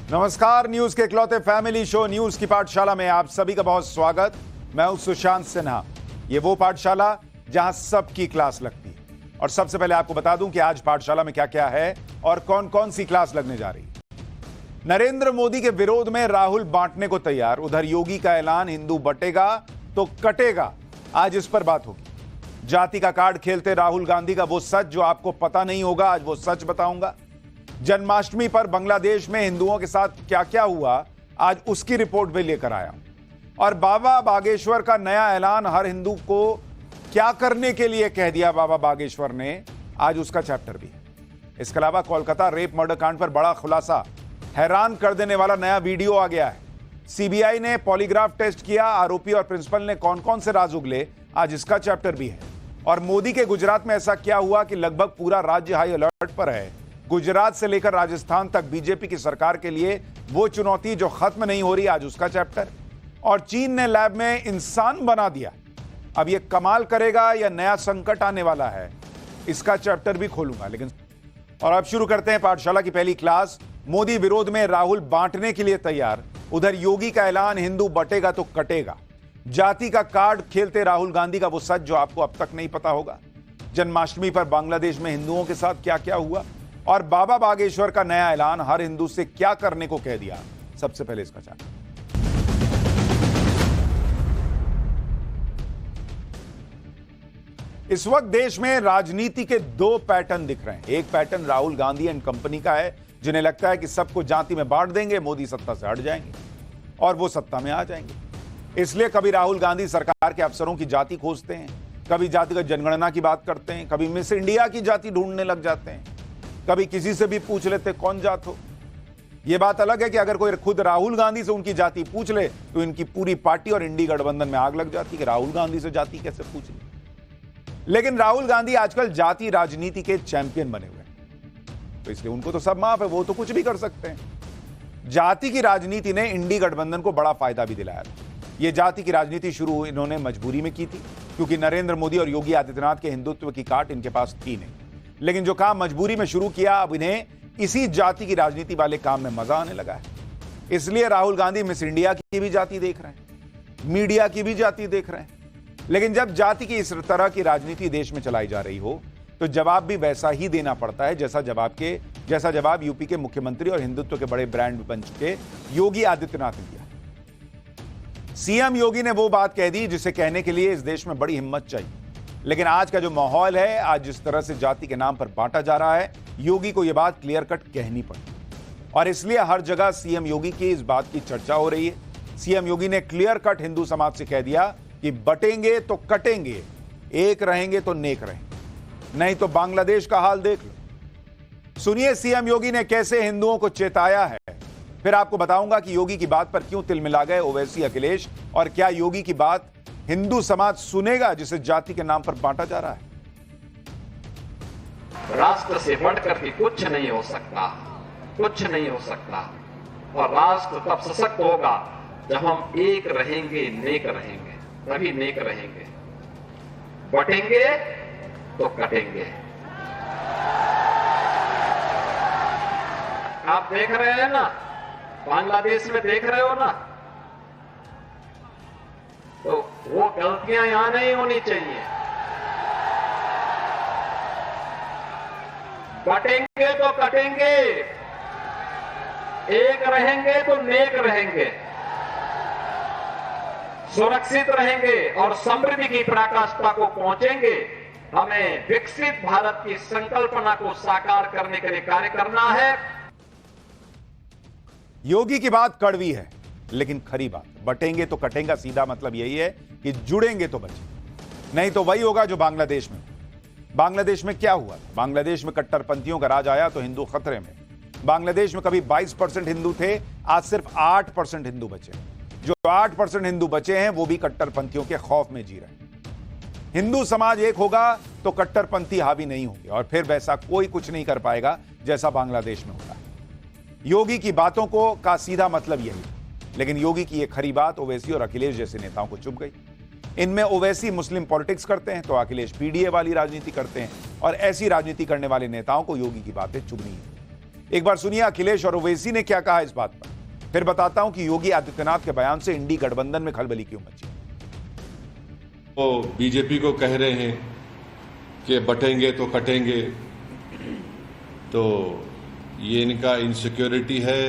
नमस्कार, न्यूज के इकलौते फैमिली शो न्यूज की पाठशाला में आप सभी का बहुत स्वागत। मैं हूं सुशांत सिन्हा। ये वो पाठशाला जहां सबकी क्लास लगती है। और सबसे पहले आपको बता दूं कि आज पाठशाला में क्या क्या है और कौन कौन सी क्लास लगने जा रही है। नरेंद्र मोदी के विरोध में राहुल बांटने को तैयार। उधर योगी का ऐलान, हिंदू बटेगा तो कटेगा। आज इस पर बात होगी। जाति का कार्ड खेलते राहुल गांधी का वो सच जो आपको पता नहीं होगा, आज वो सच बताऊंगा। जन्माष्टमी पर बांग्लादेश में हिंदुओं के साथ क्या क्या हुआ, आज उसकी रिपोर्ट भी लेकर आया हूं। और बाबा बागेश्वर का नया ऐलान, हर हिंदू को क्या करने के लिए कह दिया बाबा बागेश्वर ने, आज उसका चैप्टर भी है। इसके अलावा कोलकाता रेप मर्डर कांड पर बड़ा खुलासा, हैरान कर देने वाला नया वीडियो आ गया है। सीबीआई ने पॉलीग्राफ टेस्ट किया, आरोपी और प्रिंसिपल ने कौन कौन से राज उगले, आज इसका चैप्टर भी है। और मोदी के गुजरात में ऐसा क्या हुआ कि लगभग पूरा राज्य हाई अलर्ट पर है। गुजरात से लेकर राजस्थान तक बीजेपी की सरकार के लिए वो चुनौती जो खत्म नहीं हो रही, आज उसका चैप्टर। और चीन ने लैब में इंसान बना दिया, अब ये कमाल करेगा या नया संकट आने वाला है, इसका चैप्टर भी खोलूंगा। लेकिन और अब शुरू करते हैं पाठशाला की पहली क्लास। मोदी विरोध में राहुल बांटने के लिए तैयार। उधर योगी का ऐलान, हिंदू बटेगा तो कटेगा। जाति का कार्ड खेलते राहुल गांधी का वो सच जो आपको अब तक नहीं पता होगा। जन्माष्टमी पर बांग्लादेश में हिंदुओं के साथ क्या क्या हुआ, और बाबा बागेश्वर का नया ऐलान, हर हिंदू से क्या करने को कह दिया। सबसे पहले इसका चैप्टर। इस वक्त देश में राजनीति के दो पैटर्न दिख रहे हैं। एक pattern Rahul Gandhi and company का है, जिन्हें लगता है कि सबको जाति में बांट देंगे, मोदी सत्ता से हट जाएंगे और वो सत्ता में आ जाएंगे। इसलिए कभी राहुल गांधी सरकार के अफसरों की जाति खोजते हैं, कभी जातिगत जनगणना की बात करते हैं, कभी मिस इंडिया की जाति ढूंढने लग जाते हैं, कभी किसी से भी पूछ लेते कौन जात हो। यह बात अलग है कि अगर कोई खुद राहुल गांधी से उनकी जाति पूछ ले तो इनकी पूरी पार्टी और इंडी गठबंधन में आग लग जाती कि राहुल गांधी से जाति कैसे पूछ ली। लेकिन राहुल गांधी आजकल जाति राजनीति के चैंपियन बने हुए हैं, तो इसलिए उनको तो सब माफ है, वो तो कुछ भी कर सकते हैं। जाति की राजनीति ने इंडी गठबंधन को बड़ा फायदा भी दिलाया था। यह जाति की राजनीति शुरू इन्होंने मजबूरी में की थी, क्योंकि नरेंद्र मोदी और योगी आदित्यनाथ के हिंदुत्व की काट इनके पास थी नहीं। लेकिन जो काम मजबूरी में शुरू किया, अब इन्हें इसी जाति की राजनीति वाले काम में मजा आने लगा है। इसलिए राहुल गांधी मिस इंडिया की भी जाति देख रहे हैं, मीडिया की भी जाति देख रहे हैं। लेकिन जब जाति की इस तरह की राजनीति देश में चलाई जा रही हो, तो जवाब भी वैसा ही देना पड़ता है जैसा जवाब यूपी के मुख्यमंत्री और हिंदुत्व के बड़े ब्रांड बन चुके योगी आदित्यनाथ ने दिया। सीएम योगी ने वो बात कह दी जिसे कहने के लिए इस देश में बड़ी हिम्मत चाहिए। लेकिन आज का जो माहौल है, आज जिस तरह से जाति के नाम पर बांटा जा रहा है, योगी को यह बात क्लियर कट कहनी पड़ी। और इसलिए हर जगह सीएम योगी की इस बात की चर्चा हो रही है। सीएम योगी ने क्लियर कट हिंदू समाज से कह दिया कि बटेंगे तो कटेंगे, एक रहेंगे तो नेक रहेंगे, नहीं तो बांग्लादेश का हाल देख लो। सुनिए सीएम योगी ने कैसे हिंदुओं को चेताया है। फिर आपको बताऊंगा कि योगी की बात पर क्यों तिलमिला गए ओवैसी, अखिलेश, और क्या योगी की बात हिंदू समाज सुनेगा जिसे जाति के नाम पर बांटा जा रहा है। राष्ट्र से बढ़कर के कुछ नहीं हो सकता, कुछ नहीं हो सकता। और राष्ट्र तब सशक्त होगा जब हम एक रहेंगे, नेक रहेंगे, तभी नेक रहेंगे। बटेंगे तो कटेंगे। आप देख रहे हैं ना, बांग्लादेश में देख रहे हो ना, तो वो गलतियां यहां नहीं होनी चाहिए। बटेंगे तो कटेंगे, एक रहेंगे तो नेक रहेंगे, सुरक्षित रहेंगे और समृद्धि की पराकाष्ठा को पहुंचेंगे। हमें विकसित भारत की संकल्पना को साकार करने के लिए कार्य करना है। योगी की बात कड़वी है लेकिन खरी बात। बटेंगे तो कटेंगे, सीधा मतलब यही है कि जुड़ेंगे तो बचेंगे, नहीं तो वही होगा जो बांग्लादेश में। बांग्लादेश में क्या हुआ? बांग्लादेश में कट्टरपंथियों का राज आया तो हिंदू खतरे में। बांग्लादेश में कभी 22% हिंदू थे, आज सिर्फ 8% हिंदू बचे। जो 8% हिंदू बचे हैं वो भी कट्टरपंथियों के खौफ में जी रहे हैं। हिंदू समाज एक होगा तो कट्टरपंथी हावी नहीं होंगे और फिर वैसा कोई कुछ नहीं कर पाएगा जैसा बांग्लादेश में होता है। योगी की बातों को का सीधा मतलब यही है। लेकिन योगी की यह खरी बात ओवैसी और अखिलेश जैसे नेताओं को चुभ गई। इनमें ओवैसी मुस्लिम पॉलिटिक्स करते हैं तो अखिलेश पीडीए वाली राजनीति करते हैं, और ऐसी राजनीति करने वाले नेताओं को योगी की बातें चुभनी है। एक बार सुनिए अखिलेश और ओवैसी ने क्या कहा इस बात पर, फिर बताता हूं कि योगी आदित्यनाथ के बयान से इंडी गठबंधन में खलबली क्यों मची। वो बीजेपी को कह रहे हैं कि बटेंगे तो कटेंगे, तो ये इनका इनसिक्योरिटी है,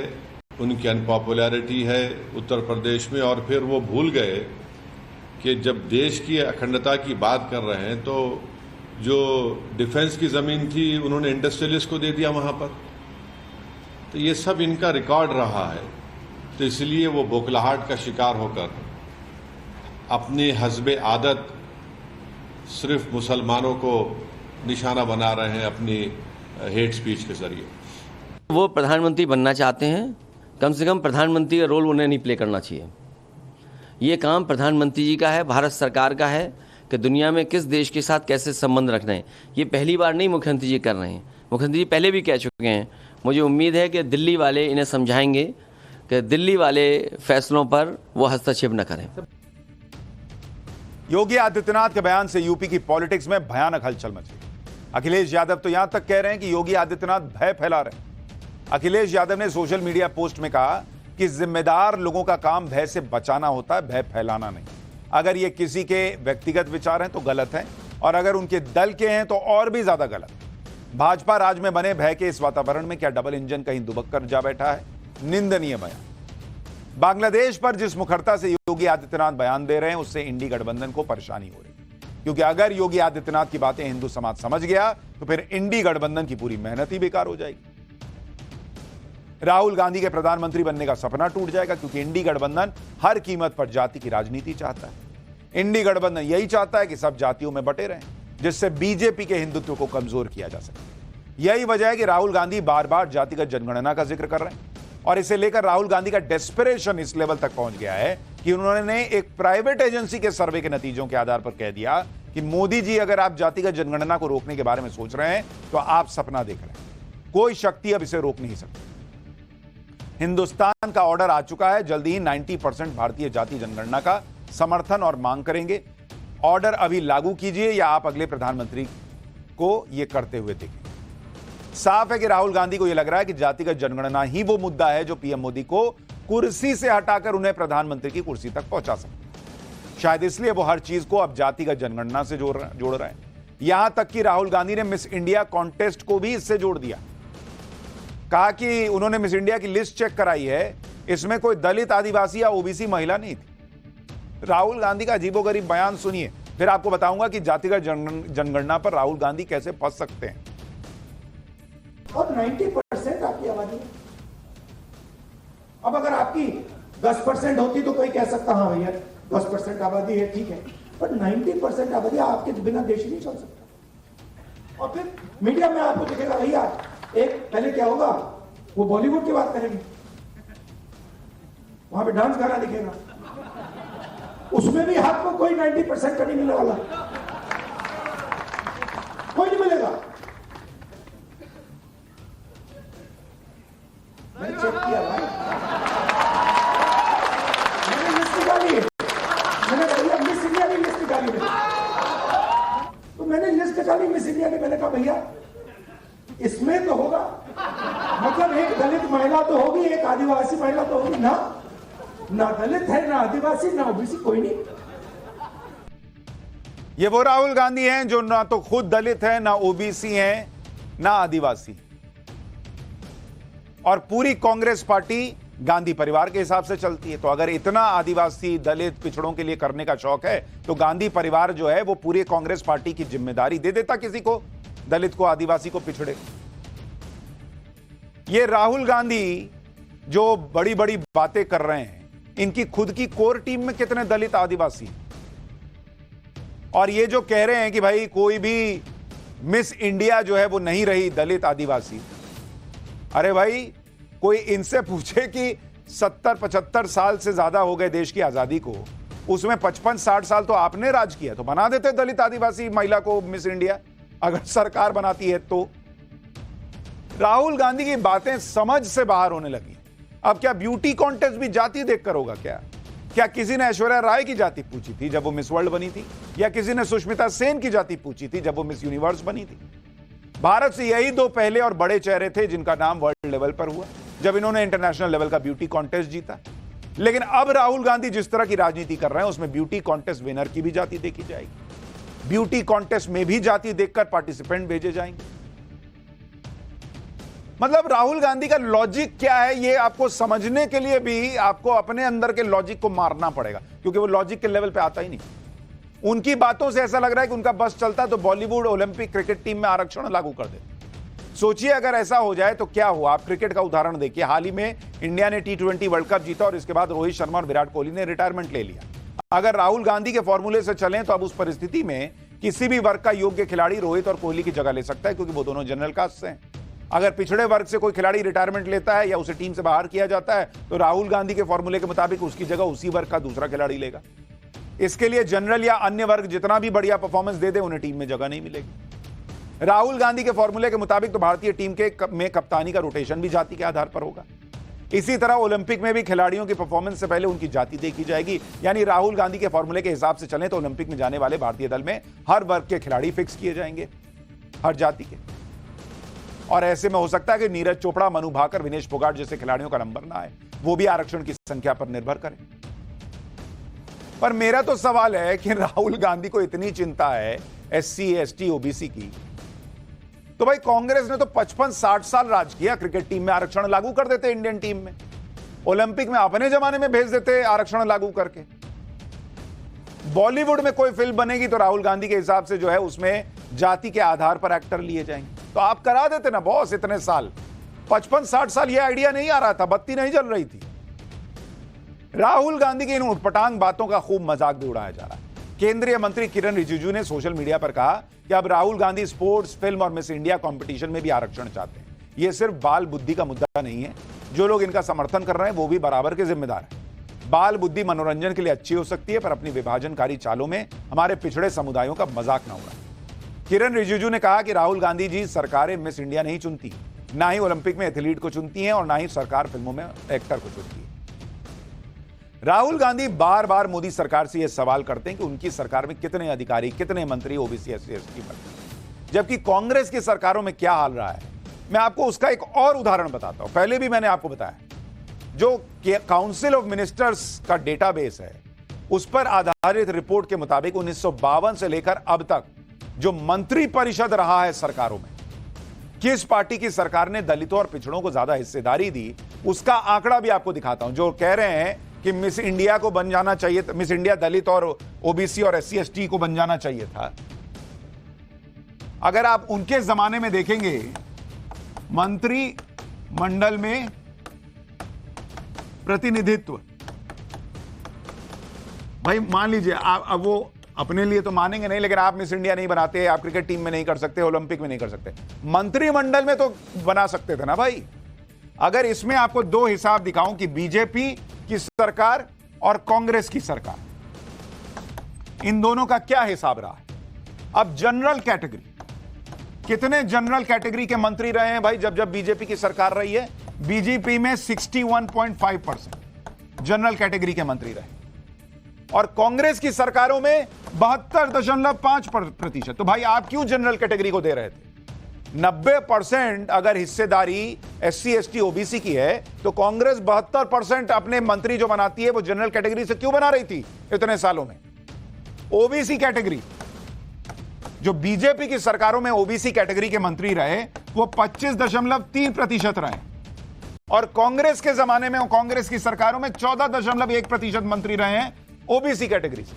उनकी अनपॉपुलैरिटी है उत्तर प्रदेश में। और फिर वो भूल गए कि जब देश की अखंडता की बात कर रहे हैं तो जो डिफेंस की ज़मीन थी उन्होंने इंडस्ट्रियलिस्ट को दे दिया वहाँ पर। तो ये सब इनका रिकॉर्ड रहा है, तो इसलिए वो बौखलाहट का शिकार होकर अपनी हस्बे आदत सिर्फ मुसलमानों को निशाना बना रहे हैं अपनी हेट स्पीच के जरिए। वो प्रधानमंत्री बनना चाहते हैं, कम से कम प्रधानमंत्री का रोल उन्हें नहीं प्ले करना चाहिए। ये काम प्रधानमंत्री जी का है, भारत सरकार का है कि दुनिया में किस देश के साथ कैसे संबंध रखना है। ये पहली बार नहीं मुख्यमंत्री जी कर रहे हैं, मुख्यमंत्री जी पहले भी कह चुके हैं। मुझे उम्मीद है कि दिल्ली वाले इन्हें समझाएंगे कि दिल्ली वाले फैसलों पर वो हस्तक्षेप न करें। योगी आदित्यनाथ के बयान से यूपी की पॉलिटिक्स में भयानक हलचल मची। अखिलेश यादव तो यहां तक कह रहे हैं कि योगी आदित्यनाथ भय फैला रहे हैं। अखिलेश यादव ने सोशल मीडिया पोस्ट में कहा कि जिम्मेदार लोगों का काम भय से बचाना होता है, भय फैलाना नहीं। अगर ये किसी के व्यक्तिगत विचार हैं तो गलत है, और अगर उनके दल के हैं तो और भी ज्यादा गलत। भाजपा राज में बने भय के इस वातावरण में क्या डबल इंजन कहीं दुबक कर जा बैठा है? निंदनीय बयान। बांग्लादेश पर जिस मुखरता से योगी आदित्यनाथ बयान दे रहे हैं उससे इंडी गठबंधन को परेशानी हो रही है, क्योंकि अगर योगी आदित्यनाथ की बातें हिंदू समाज समझ गया तो फिर इंडी गठबंधन की पूरी मेहनत ही बेकार हो जाएगी। राहुल गांधी के प्रधानमंत्री बनने का सपना टूट जाएगा, क्योंकि इंडी गठबंधन हर कीमत पर जाति की राजनीति चाहता है। इंडी गठबंधन यही चाहता है कि सब जातियों में बटे रहें, जिससे बीजेपी के हिंदुत्व को कमजोर किया जा सके। यही वजह है कि राहुल गांधी बार बार जातिगत जनगणना का जिक्र कर रहे हैं, और इसे लेकर राहुल गांधी का डेस्परेशन इस लेवल तक पहुंच गया है कि उन्होंने एक प्राइवेट एजेंसी के सर्वे के नतीजों के आधार पर कह दिया कि मोदी जी, अगर आप जातिगत जनगणना को रोकने के बारे में सोच रहे हैं तो आप सपना देख रहे हैं, कोई शक्ति अब इसे रोक नहीं सकती। हिंदुस्तान का ऑर्डर आ चुका है, जल्दी ही 90% भारतीय जाति जनगणना का समर्थन और मांग करेंगे। ऑर्डर अभी लागू कीजिए या आप अगले प्रधानमंत्री को यह करते हुए देखें। साफ है कि राहुल गांधी को यह लग रहा है कि जातिगत जनगणना ही वो मुद्दा है जो पीएम मोदी को कुर्सी से हटाकर उन्हें प्रधानमंत्री की कुर्सी तक पहुंचा सकता। शायद इसलिए वो हर चीज को अब जातिगत जनगणना से जोड़ रहे हैं। यहां तक कि राहुल गांधी ने मिस इंडिया कॉन्टेस्ट को भी इससे जोड़ दिया। कहा कि उन्होंने मिस इंडिया की लिस्ट चेक कराई है, इसमें कोई दलित, आदिवासी या ओबीसी महिला नहीं थी। राहुल गांधी का अजीबोगरीब बयान सुनिए, फिर आपको बताऊंगा कि जातिगत जनगणना पर राहुल गांधी कैसे फंस सकते हैं। और 90% आपकी आबादी है। अब अगर आपकी 10% होती तो कोई कह सकता हाँ भैया 10% आबादी है, ठीक है, पर 90% आबादी आपके बिना देश नहीं चल सकता। और फिर मीडिया में आपको दिखेगा भैया, एक पहले क्या होगा, वो बॉलीवुड की बात करेंगे, वहां पे डांस गाना दिखेगा, उसमें भी आपको कोई 90% का नहीं मिलने वाला, कोई नहीं मिलेगा। मैंने चेक किया भाई, मैंने लिस्ट निकाली है, मैंने भैया मिस इंडिया की लिस्ट निकाली है, तो मैंने लिस्ट निकाली मिस इंडिया की। मैंने कहा भैया इसमें तो होगा, मतलब एक दलित महिला तो होगी, एक आदिवासी महिला तो होगी ना, ना दलित है, ना आदिवासी, ना ओबीसी, कोई नहीं। ये वो राहुल गांधी हैं जो ना तो खुद दलित हैं, ना ओबीसी हैं, ना आदिवासी, और पूरी कांग्रेस पार्टी गांधी परिवार के हिसाब से चलती है। तो अगर इतना आदिवासी, दलित, पिछड़ों के लिए करने का शौक है तो गांधी परिवार जो है वो पूरी कांग्रेस पार्टी की जिम्मेदारी दे देता किसी को, दलित को, आदिवासी को, पिछड़े। ये राहुल गांधी जो बड़ी बड़ी बातें कर रहे हैं, इनकी खुद की कोर टीम में कितने दलित, आदिवासी? और ये जो कह रहे हैं कि भाई कोई भी मिस इंडिया जो है वो नहीं रही दलित, आदिवासी, अरे भाई कोई इनसे पूछे कि 70-75 साल से ज्यादा हो गए देश की आजादी को, उसमें 55-60 साल तो आपने राज किया, तो बना देते दलित, आदिवासी महिला को मिस इंडिया, अगर सरकार बनाती है तो। राहुल गांधी की बातें समझ से बाहर होने लगी। अब क्या ब्यूटी कॉन्टेस्ट भी जाति देखकर होगा क्या? क्या किसी ने ऐश्वर्या राय की जाति पूछी थी जब वो मिस वर्ल्ड बनी थी, या किसी ने सुष्मिता सेन की जाति पूछी थी जब वो मिस यूनिवर्स बनी थी? भारत से यही दो पहले और बड़े चेहरे थे जिनका नाम वर्ल्ड लेवल पर हुआ, जब इन्होंने इंटरनेशनल लेवल का ब्यूटी कॉन्टेस्ट जीता। लेकिन अब राहुल गांधी जिस तरह की राजनीति कर रहे हैं उसमें ब्यूटी कॉन्टेस्ट विनर की भी जाति देखी जाएगी, ब्यूटी कॉन्टेस्ट में भी जाति देखकर पार्टिसिपेंट भेजे जाएंगे। मतलब राहुल गांधी का लॉजिक क्या है, ये आपको समझने के लिए भी आपको अपने अंदर के लॉजिक को मारना पड़ेगा, क्योंकि वो लॉजिक के लेवल पे आता ही नहीं। उनकी बातों से ऐसा लग रहा है कि उनका बस चलता तो बॉलीवुड ओलंपिक क्रिकेट टीम में आरक्षण लागू कर देते। सोचिए अगर ऐसा हो जाए तो क्या हुआ। आप क्रिकेट का उदाहरण देखिए, हाल ही में इंडिया ने T20 वर्ल्ड कप जीता और इसके बाद रोहित शर्मा और विराट कोहली ने रिटायरमेंट ले लिया। अगर राहुल गांधी के फॉर्मूले से चलें तो अब उस परिस्थिति में किसी भी वर्ग का योग्य खिलाड़ी रोहित और कोहली की जगह ले सकता है, क्योंकि वो दोनों जनरल कास्ट से हैं। अगर पिछड़े वर्ग से कोई खिलाड़ी रिटायरमेंट लेता है या उसे टीम से बाहर किया जाता है तो राहुल गांधी के फॉर्मूले के मुताबिक उसकी जगह उसी वर्ग का दूसरा खिलाड़ी लेगा। इसके लिए जनरल या अन्य वर्ग जितना भी बढ़िया परफॉर्मेंस दे दे उन्हें टीम में जगह नहीं मिलेगी। राहुल गांधी के फॉर्मूले के मुताबिक तो भारतीय टीम में कप्तानी का रोटेशन भी जाति के आधार पर होगा। इसी तरह ओलंपिक में भी खिलाड़ियों की परफॉर्मेंस से पहले उनकी जाति देखी जाएगी। यानी राहुल गांधी के फॉर्मूले के हिसाब से चलें तो ओलंपिक में जाने वाले भारतीय दल में हर वर्ग के खिलाड़ी फिक्स किए जाएंगे, हर जाति के। और ऐसे में हो सकता है कि नीरज चोपड़ा, मनु भाकर, विनेश फोगाट जैसे खिलाड़ियों का नंबर ना आए, वो भी आरक्षण की संख्या पर निर्भर करें। पर मेरा तो सवाल है कि राहुल गांधी को इतनी चिंता है SC, ST, OBC की, तो भाई कांग्रेस ने तो 55-60 साल राज किया, क्रिकेट टीम में आरक्षण लागू कर देते, इंडियन टीम में, ओलंपिक में अपने जमाने में भेज देते आरक्षण लागू करके। बॉलीवुड में कोई फिल्म बनेगी तो राहुल गांधी के हिसाब से जो है उसमें जाति के आधार पर एक्टर लिए जाएंगे। तो आप करा देते ना बॉस, इतने साल, 55-60 साल यह आइडिया नहीं आ रहा था, बत्ती नहीं जल रही थी। राहुल गांधी की इन उटपटांग बातों का खूब मजाक भी उड़ाया जा रहा है। केंद्रीय मंत्री किरण रिजिजू ने सोशल मीडिया पर कहा कि अब राहुल गांधी स्पोर्ट्स, फिल्म और मिस इंडिया कंपटीशन में भी आरक्षण चाहते हैं। यह सिर्फ बाल बुद्धि का मुद्दा नहीं है, जो लोग इनका समर्थन कर रहे हैं वो भी बराबर के जिम्मेदार हैं। बाल बुद्धि मनोरंजन के लिए अच्छी हो सकती है, पर अपनी विभाजनकारी चालों में हमारे पिछड़े समुदायों का मजाक न उड़ाएं। किरण रिजिजू ने कहा कि राहुल गांधी जी सरकारें मिस इंडिया नहीं चुनती, ना ही ओलंपिक में एथलीट को चुनती हैं और ना ही सरकार फिल्मों में एक्टर को चुनती है। राहुल गांधी बार बार मोदी सरकार से यह सवाल करते हैं कि उनकी सरकार में कितने अधिकारी, कितने मंत्री OBC, SC, ST पर, जबकि कांग्रेस की सरकारों में क्या हाल रहा है। मैं आपको उसका एक और उदाहरण बताता हूं। पहले भी मैंने आपको बताया, जो काउंसिल ऑफ मिनिस्टर्स का डेटाबेस है उस पर आधारित रिपोर्ट के मुताबिक 1952 से लेकर अब तक जो मंत्री परिषद रहा है सरकारों में, किस पार्टी की सरकार ने दलितों और पिछड़ों को ज्यादा हिस्सेदारी दी, उसका आंकड़ा भी आपको दिखाता हूं। जो कह रहे हैं कि मिस इंडिया को बन जाना चाहिए, मिस इंडिया दलित और OBC और SC, ST को बन जाना चाहिए था, अगर आप उनके जमाने में देखेंगे, मंत्री मंडल में प्रतिनिधित्व, भाई मान लीजिए आप, अब वो अपने लिए तो मानेंगे नहीं, लेकिन आप मिस इंडिया नहीं बनाते, आप क्रिकेट टीम में नहीं कर सकते, ओलंपिक में नहीं कर सकते, मंत्रिमंडल में तो बना सकते थे ना भाई। अगर इसमें आपको दो हिसाब दिखाऊं कि बीजेपी की सरकार और कांग्रेस की सरकार, इन दोनों का क्या हिसाब रहा है। अब जनरल कैटेगरी, कितने जनरल कैटेगरी के मंत्री रहे हैं भाई जब जब बीजेपी की सरकार रही है। बीजेपी में 61.5% जनरल कैटेगरी के मंत्री रहे और कांग्रेस की सरकारों में 72.5%। तो भाई आप क्यों जनरल कैटेगरी को दे रहे थे? 90% अगर हिस्सेदारी SC, ST, OBC की है तो कांग्रेस 72% अपने मंत्री जो बनाती है वो जनरल कैटेगरी से क्यों बना रही थी इतने सालों में? OBC कैटेगरी, जो बीजेपी की सरकारों में OBC कैटेगरी के मंत्री रहे वो 25.3% रहे और कांग्रेस के जमाने में, कांग्रेस की सरकारों में 14.1% मंत्री रहे हैं OBC कैटेगरी से।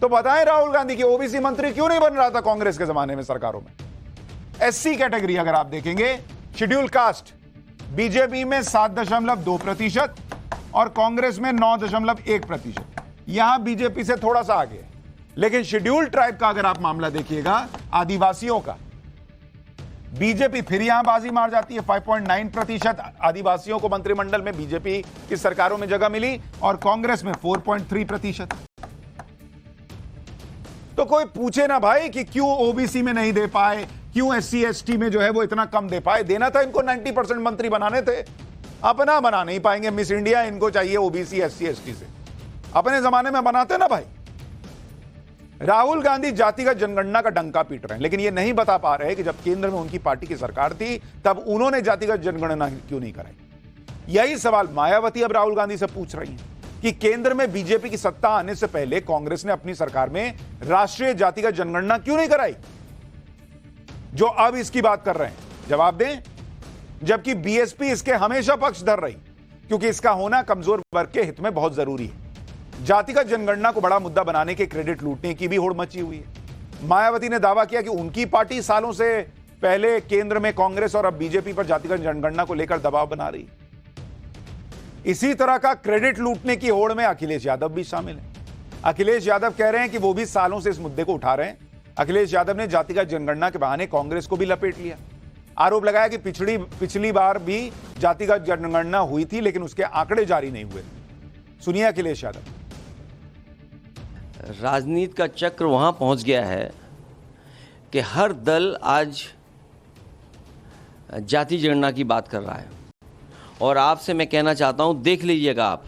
तो बताएं राहुल गांधी की OBC मंत्री क्यों नहीं बन रहा था कांग्रेस के जमाने में सरकारों में? SC कैटेगरी अगर आप देखेंगे, शेड्यूल कास्ट, बीजेपी में 7.2% और कांग्रेस में 9.1%। यहां बीजेपी से थोड़ा सा आगे है। लेकिन शेड्यूल ट्राइब का अगर आप मामला देखिएगा, आदिवासियों का, बीजेपी फिर यहां बाजी मार जाती है। 5.9% आदिवासियों को मंत्रिमंडल में बीजेपी की सरकारों में जगह मिली और कांग्रेस में 4.3%। तो कोई पूछे ना भाई कि क्यों OBC में नहीं दे पाए, क्यों SC, ST में जो है वो इतना कम दे पाए। देना था इनको, 90% मंत्री बनाने थे, अपना बना नहीं पाएंगे। मिस इंडिया इनको चाहिए OBC, SC, ST से, अपने जमाने में बनाते ना भाई। राहुल गांधी जातिगत जनगणना का डंका पीट रहे हैं, लेकिन ये नहीं बता पा रहे कि जब केंद्र में उनकी पार्टी की सरकार थी तब उन्होंने जातिगत जनगणना क्यों नहीं कराई। यही सवाल मायावती अब राहुल गांधी से पूछ रही हैं कि केंद्र में बीजेपी की सत्ता आने से पहले कांग्रेस ने अपनी सरकार में राष्ट्रीय जातिगत जनगणना क्यों नहीं कराई, जो अब इसकी बात कर रहे हैं। जवाब दें। जबकि बीएसपी इसके हमेशा पक्ष धर रही, क्योंकि इसका होना कमजोर वर्ग के हित में बहुत जरूरी है। जातिगत जनगणना को बड़ा मुद्दा बनाने के क्रेडिट लूटने की भी होड़ मची हुई है। मायावती ने दावा किया कि उनकी पार्टी सालों से पहले केंद्र में कांग्रेस और अब बीजेपी पर जातिगत जनगणना को लेकर दबाव बना रही। इसी तरह का क्रेडिट लूटने की होड़ में अखिलेश यादव भी शामिल है। अखिलेश यादव कह रहे हैं कि वो भी सालों से इस मुद्दे को उठा रहे हैं। अखिलेश यादव ने जातिगत जनगणना के बहाने कांग्रेस को भी लपेट लिया। आरोप लगाया कि पिछली बार भी जातिगत जनगणना हुई थी, लेकिन उसके आंकड़े जारी नहीं हुए। सुनिए अखिलेश यादव। राजनीति का चक्र वहां पहुंच गया है कि हर दल आज जाति जनगणना की बात कर रहा है। और आपसे मैं कहना चाहता हूं, देख लीजिएगा आप,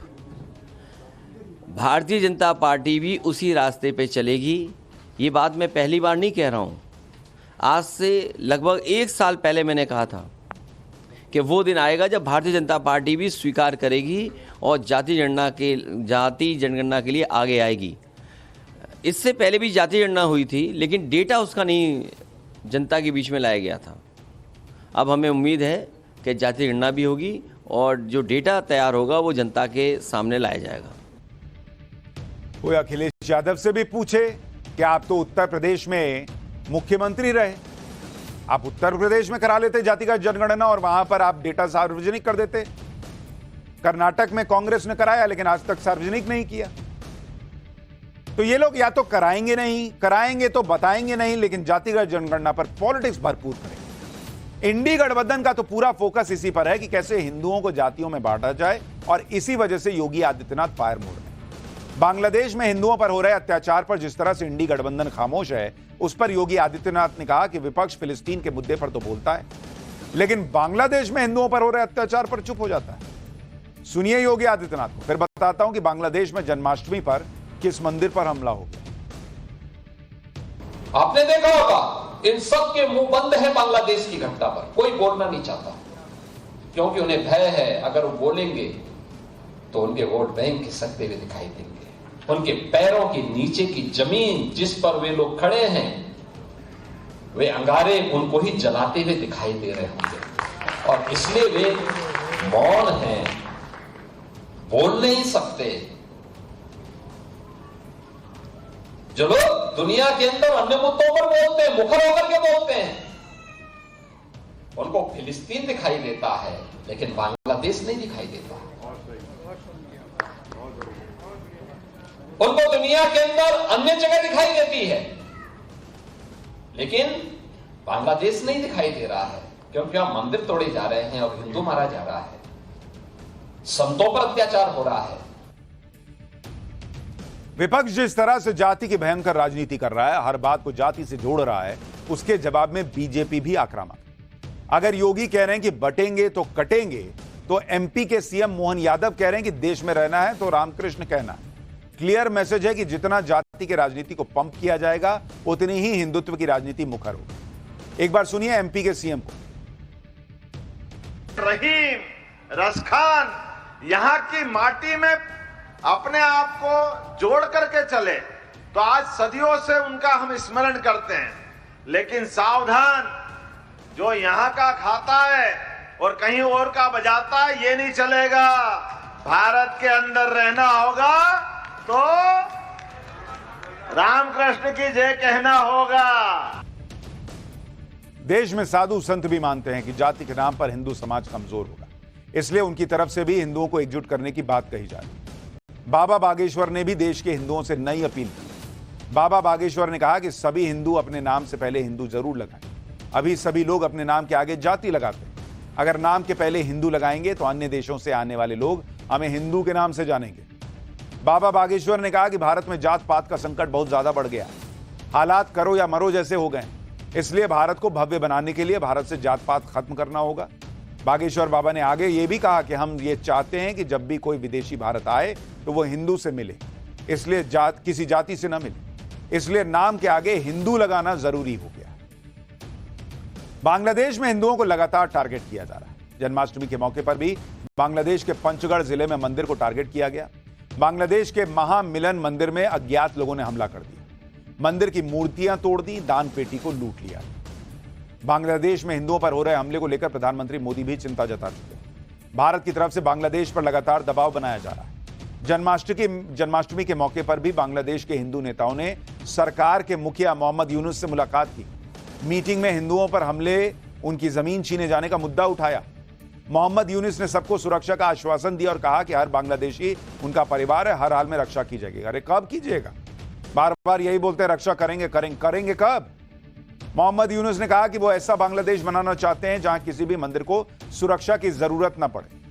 भारतीय जनता पार्टी भी उसी रास्ते पे चलेगी। ये बात मैं पहली बार नहीं कह रहा हूं। आज से लगभग 1 साल पहले मैंने कहा था कि वो दिन आएगा जब भारतीय जनता पार्टी भी स्वीकार करेगी और जाति जनगणना के लिए आगे आएगी। इससे पहले भी जाति जनगणना हुई थी, लेकिन डेटा उसका नहीं जनता के बीच में लाया गया था। अब हमें उम्मीद है कि जाति जनगणना भी होगी और जो डेटा तैयार होगा वो जनता के सामने लाया जाएगा। कोई अखिलेश यादव से भी पूछे कि आप तो उत्तर प्रदेश में मुख्यमंत्री रहे, आप उत्तर प्रदेश में करा लेते जातिगत जनगणना और वहां पर आप डेटा सार्वजनिक कर देते। कर्नाटक में कांग्रेस ने कराया, लेकिन आज तक सार्वजनिक नहीं किया। तो ये लोग या तो कराएंगे नहीं, कराएंगे तो बताएंगे नहीं, लेकिन जातिगत जनगणना पर पॉलिटिक्स भरपूर करेंगे। इंडी गठबंधन का तो पूरा फोकस इसी पर है कि कैसे हिंदुओं को जातियों में बांटा जाए, और इसी वजह से योगी आदित्यनाथ फायर मोड में। बांग्लादेश में हिंदुओं पर हो रहे अत्याचार पर जिस तरह से इंडी गठबंधन खामोश है, उस पर योगी आदित्यनाथ ने कहा कि विपक्ष फिलिस्तीन के मुद्दे पर तो बोलता है, लेकिन बांग्लादेश में हिंदुओं पर हो रहे अत्याचार पर चुप हो जाता है। सुनिए योगी आदित्यनाथ को, फिर बताता हूं कि बांग्लादेश में जन्माष्टमी पर किस मंदिर पर हमला हो गया। आपने देखा होगा इन सब के मुंह बंद है बांग्लादेश की घटना पर, कोई बोलना नहीं चाहता, क्योंकि उन्हें भय है अगर वो बोलेंगे तो उनके वोट बैंक खिसकते हुए दिखाई देंगे। उनके पैरों के नीचे की जमीन जिस पर वे लोग खड़े हैं, वे अंगारे उनको ही जलाते हुए दिखाई दे रहे होंगे, और इसलिए वे मौन हैं, बोल नहीं सकते। जो लोग दुनिया के अंदर अन्य मुद्दों पर बोलते हैं, मुखर होकर के बोलते हैं, उनको फिलिस्तीन दिखाई देता है, लेकिन बांग्लादेश नहीं दिखाई देता। उनको दुनिया के अंदर अन्य जगह दिखाई देती है, लेकिन बांग्लादेश नहीं दिखाई दे रहा है, क्योंकि वहां मंदिर तोड़े जा रहे हैं और हिंदू मारा जा रहा है, संतों पर अत्याचार हो रहा है। विपक्ष जिस तरह से जाति की भयंकर राजनीति कर रहा है, हर बात को जाति से जोड़ रहा है, उसके जवाब में बीजेपी भी आक्रामक। अगर योगी कह रहे हैं कि बटेंगे तो कटेंगे, तो एमपी के सीएम मोहन यादव कह रहे हैं कि देश में रहना है तो रामकृष्ण कहना है। क्लियर मैसेज है कि जितना जाति की राजनीति को पंप किया जाएगा, उतनी ही हिंदुत्व की राजनीति मुखर होगी। एक बार सुनिए एमपी के सीएम को। रहीम, रसखान यहां की माटी में अपने आप को जोड़ करके चले, तो आज सदियों से उनका हम स्मरण करते हैं। लेकिन सावधान, जो यहां का खाता है और कहीं और का बजाता है, ये नहीं चलेगा। भारत के अंदर रहना होगा तो रामकृष्ण की जय कहना होगा। देश में साधु संत भी मानते हैं कि जाति के नाम पर हिंदू समाज कमजोर होगा, इसलिए उनकी तरफ से भी हिंदुओं को एकजुट करने की बात कही जा रही है। बाबा बागेश्वर ने भी देश के हिंदुओं से नई अपील की। बाबा बागेश्वर ने कहा कि सभी हिंदू अपने नाम से पहले हिंदू जरूर लगाएं। अभी सभी लोग अपने नाम के आगे जाति लगाते हैं। अगर नाम के पहले हिंदू लगाएंगे तो अन्य देशों से आने वाले लोग हमें हिंदू के नाम से जानेंगे। बाबा बागेश्वर ने कहा कि भारत में जात पात का संकट बहुत ज्यादा बढ़ गया, हालात करो या मरो जैसे हो गए, इसलिए भारत को भव्य बनाने के लिए भारत से जात पात खत्म करना होगा। बागेश्वर बाबा ने आगे ये भी कहा कि हम ये चाहते हैं कि जब भी कोई विदेशी भारत आए तो वो हिंदू से मिले, इसलिए किसी जाति से न मिले। इसलिए नाम के आगे हिंदू लगाना जरूरी हो गया। बांग्लादेश में हिंदुओं को लगातार टारगेट किया जा रहा है। जन्माष्टमी के मौके पर भी बांग्लादेश के पंचगढ़ जिले में मंदिर को टारगेट किया गया। बांग्लादेश के महामिलन मंदिर में अज्ञात लोगों ने हमला कर दिया, मंदिर की मूर्तियां तोड़ दी, दान पेटी को लूट लिया। बांग्लादेश में हिंदुओं पर हो रहे हमले को लेकर प्रधानमंत्री मोदी भी चिंता जता चुके हैं। भारत की तरफ से बांग्लादेश पर लगातार दबाव बनाया जा रहा है। जन्माष्टमी के मौके पर भी बांग्लादेश के हिंदू नेताओं ने सरकार के मुखिया मोहम्मद यूनुस से मुलाकात की। मीटिंग में हिंदुओं पर हमले, उनकी जमीन छीने जाने का मुद्दा उठाया। मोहम्मद यूनुस ने सबको सुरक्षा का आश्वासन दिया और कहा कि हर बांग्लादेशी उनका परिवार है, हर हाल में रक्षा की जाएगी। अरे कब कीजिएगा? बार बार यही बोलते हैं रक्षा करेंगे करेंगे कब? मोहम्मद यूनुस ने कहा कि वो ऐसा बांग्लादेश बनाना चाहते हैं जहां किसी भी मंदिर को सुरक्षा की जरूरत ना पड़े।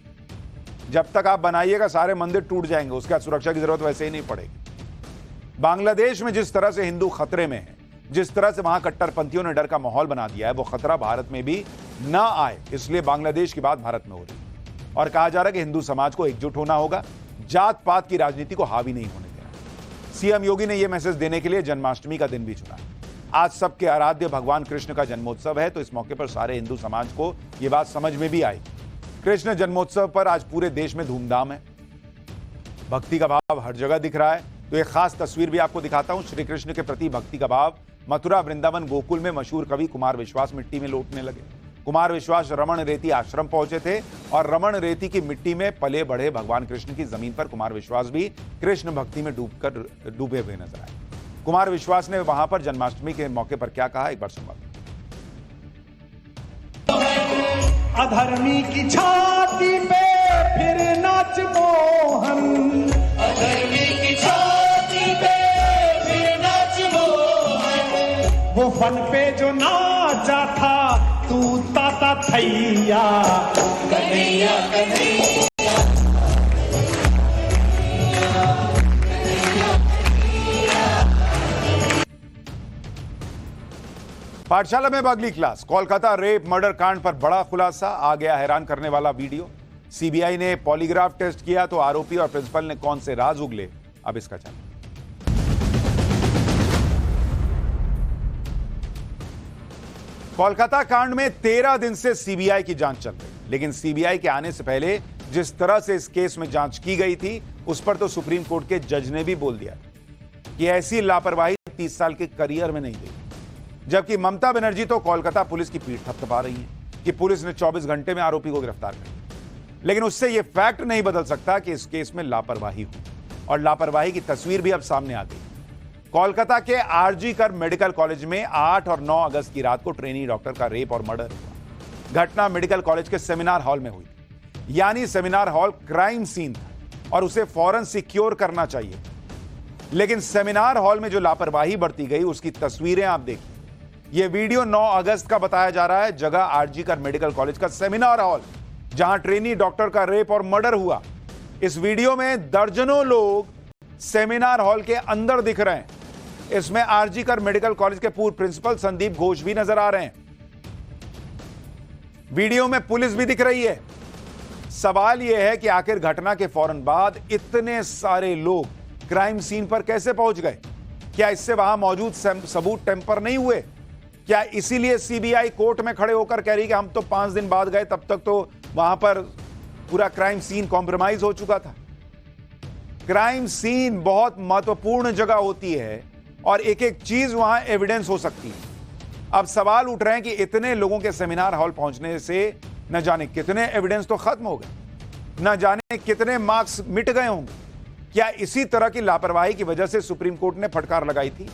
जब तक आप बनाइएगा सारे मंदिर टूट जाएंगे, उसके बाद सुरक्षा की जरूरत वैसे ही नहीं पड़ेगी। बांग्लादेश में जिस तरह से हिंदू खतरे में है, जिस तरह से वहां कट्टरपंथियों ने डर का माहौल बना दिया है, वो खतरा भारत में भी ना आए, इसलिए बांग्लादेश की बात भारत में हो रही है। और कहा जा रहा है कि हिंदू समाज को एकजुट होना होगा, जात पात की राजनीति को हावी नहीं होने देना। सीएम योगी ने यह मैसेज देने के लिए जन्माष्टमी का दिन भी चुना। आज सबके आराध्य भगवान कृष्ण का जन्मोत्सव है, तो इस मौके पर सारे हिंदू समाज को यह बात समझ में भी आई। कृष्ण जन्मोत्सव पर आज पूरे देश में धूमधाम है, भक्ति का भाव हर जगह दिख रहा है। तो एक खास तस्वीर भी आपको दिखाता हूं। श्री कृष्ण के प्रति भक्ति का भाव मथुरा, वृंदावन, गोकुल में मशहूर कवि कुमार विश्वास मिट्टी में लौटने लगे। कुमार विश्वास रमण रेती आश्रम पहुंचे थे और रमण रेती की मिट्टी में पले बढ़े भगवान कृष्ण की जमीन पर कुमार विश्वास भी कृष्ण भक्ति में डूबे हुए नजर आए। कुमार विश्वास ने वहां पर जन्माष्टमी के मौके पर क्या कहा, एक बार सुनवा। अधर्मी की छाती पे फिर नाच मोहन, अधर्मी की छाती पे फिर नाच मोहन, वो फन पे जो नाचा था तू ताता थैया, कन्हैया कन्हैया। पाठशाला में अगली क्लास। कोलकाता रेप मर्डर कांड पर बड़ा खुलासा, आ गया हैरान करने वाला वीडियो। सीबीआई ने पॉलीग्राफ टेस्ट किया तो आरोपी और प्रिंसिपल ने कौन से राज उगले, अब इसका जानिए। कोलकाता कांड में 13 दिन से सीबीआई की जांच चल रही, लेकिन सीबीआई के आने से पहले जिस तरह से इस केस में जांच की गई थी, उस पर तो सुप्रीम कोर्ट के जज ने भी बोल दिया कि ऐसी लापरवाही 30 साल के करियर में नहीं देखी। जबकि ममता बनर्जी तो कोलकाता पुलिस की पीठ थपथपा रही है कि पुलिस ने 24 घंटे में आरोपी को गिरफ्तार कर लिया। लेकिन उससे यह फैक्ट नहीं बदल सकता कि इस केस में लापरवाही हुई, और लापरवाही की तस्वीर भी अब सामने आ गई। कोलकाता के आरजी कर मेडिकल कॉलेज में 8 और 9 अगस्त की रात को ट्रेनी डॉक्टर का रेप और मर्डर हुआ। घटना मेडिकल कॉलेज के सेमिनार हॉल में हुई, यानी सेमिनार हॉल क्राइम सीन था और उसे फौरन सिक्योर करना चाहिए। लेकिन सेमिनार हॉल में जो लापरवाही बरती गई, उसकी तस्वीरें आप देखिए। यह वीडियो 9 अगस्त का बताया जा रहा है। जगह आरजी कर मेडिकल कॉलेज का सेमिनार हॉल, जहां ट्रेनी डॉक्टर का रेप और मर्डर हुआ। इस वीडियो में दर्जनों लोग सेमिनार हॉल के अंदर दिख रहे हैं। इसमें आरजी कर मेडिकल कॉलेज के पूर्व प्रिंसिपल संदीप घोष भी नजर आ रहे हैं। वीडियो में पुलिस भी दिख रही है। सवाल यह है कि आखिर घटना के फौरन बाद इतने सारे लोग क्राइम सीन पर कैसे पहुंच गए? क्या इससे वहां मौजूद सबूत टेम्पर नहीं हुए? क्या इसीलिए सीबीआई कोर्ट में खड़े होकर कह रही कि हम तो 5 दिन बाद गए, तब तक तो वहां पर पूरा क्राइम सीन कॉम्प्रोमाइज हो चुका था? क्राइम सीन बहुत महत्वपूर्ण जगह होती है और एक एक चीज वहां एविडेंस हो सकती है। अब सवाल उठ रहे हैं कि इतने लोगों के सेमिनार हॉल पहुंचने से न जाने कितने एविडेंस तो खत्म हो गए, न जाने कितने मार्क्स मिट गए होंगे। क्या इसी तरह की लापरवाही की वजह से सुप्रीम कोर्ट ने फटकार लगाई थी?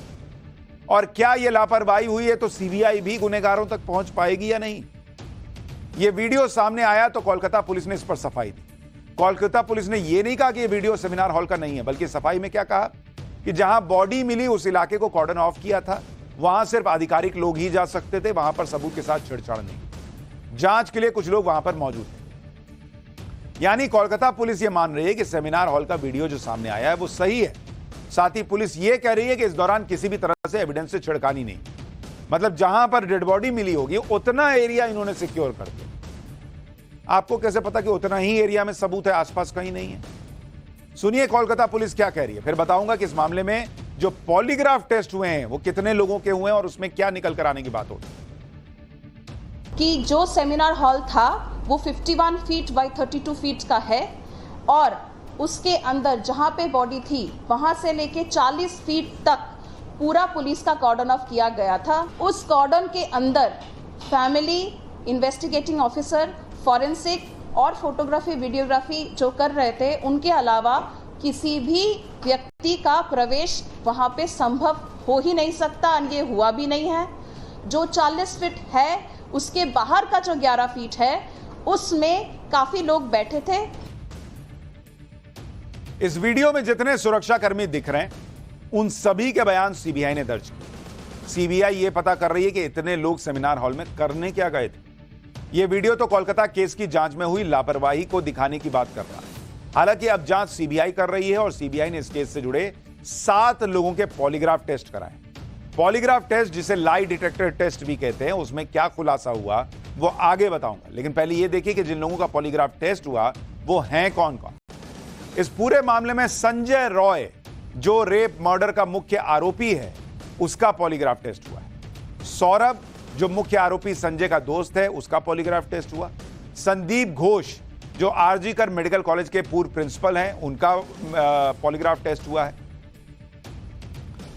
और क्या यह लापरवाही हुई है तो सीबीआई भी गुनहगारों तक पहुंच पाएगी या नहीं? यह वीडियो सामने आया तो कोलकाता पुलिस ने इस पर सफाई दी। कोलकाता पुलिस ने यह नहीं कहा कि यह वीडियो सेमिनार हॉल का नहीं है, बल्कि सफाई में क्या कहा कि जहां बॉडी मिली उस इलाके को कॉर्डन ऑफ किया था, वहां सिर्फ आधिकारिक लोग ही जा सकते थे, वहां पर सबूत के साथ छेड़छाड़ नहीं। जांच के लिए कुछ लोग वहां पर मौजूद थे। यानी कोलकाता पुलिस यह मान रही है कि सेमिनार हॉल का वीडियो जो सामने आया है वो सही है। साथ ही पुलिस यह कह रही है कि इस दौरान किसी भी तरह से एविडेंस से छिड़कानी नहीं, मतलब जहां पर डेड बॉडी मिली होगी उतना एरिया इन्होंने सिक्योर कर दिया। आपको कैसे पता कि उतना ही एरिया में सबूत है, आसपास कहीं नहीं है? सुनिए कोलकाता पुलिस क्या कह रही है, फिर बताऊंगा कि इस मामले में जो पॉलीग्राफ टेस्ट हुए हैं वो कितने लोगों के हुए हैं और उसमें क्या निकल कर आने की बात होती है। कि जो सेमिनार हॉल था वो 51 फीट बाय 32 फीट का है और उसके अंदर जहां पे बॉडी थी वहां से लेके 40 फीट तक पूरा पुलिस का कॉर्डन ऑफ किया गया था। उस कॉर्डन के अंदर फैमिली, इन्वेस्टिगेटिंग ऑफिसर, फॉरेंसिक और फोटोग्राफी वीडियोग्राफी जो कर रहे थे उनके अलावा किसी भी व्यक्ति का प्रवेश वहां पे संभव हो ही नहीं सकता, ये हुआ भी नहीं है। जो 40 फीट है उसके बाहर का जो 11 फीट है उसमें काफी लोग बैठे थे। इस वीडियो में जितने सुरक्षाकर्मी दिख रहे हैं उन सभी के बयान सीबीआई ने दर्ज किए। सीबीआई ये पता कर रही है कि इतने लोग सेमिनार हॉल में करने क्या गए थे। यह वीडियो तो कोलकाता केस की जांच में हुई लापरवाही को दिखाने की बात कर रहा है। हालांकि अब जांच सीबीआई कर रही है और सीबीआई ने इस केस से जुड़े 7 लोगों के पॉलीग्राफ टेस्ट कराए। पॉलीग्राफ टेस्ट, जिसे लाई डिटेक्टर टेस्ट भी कहते हैं, उसमें क्या खुलासा हुआ वो आगे बताऊंगा, लेकिन पहले यह देखिए कि जिन लोगों का पॉलीग्राफ टेस्ट हुआ वो हैं कौन कौन। इस पूरे मामले में संजय रॉय, जो रेप मर्डर का मुख्य आरोपी है, उसका पॉलीग्राफ टेस्ट हुआ है। सौरभ, जो मुख्य आरोपी संजय का दोस्त है, उसका पॉलीग्राफ टेस्ट हुआ। संदीप घोष, जो आरजीकर मेडिकल कॉलेज के पूर्व प्रिंसिपल हैं, उनका पॉलीग्राफ टेस्ट हुआ है।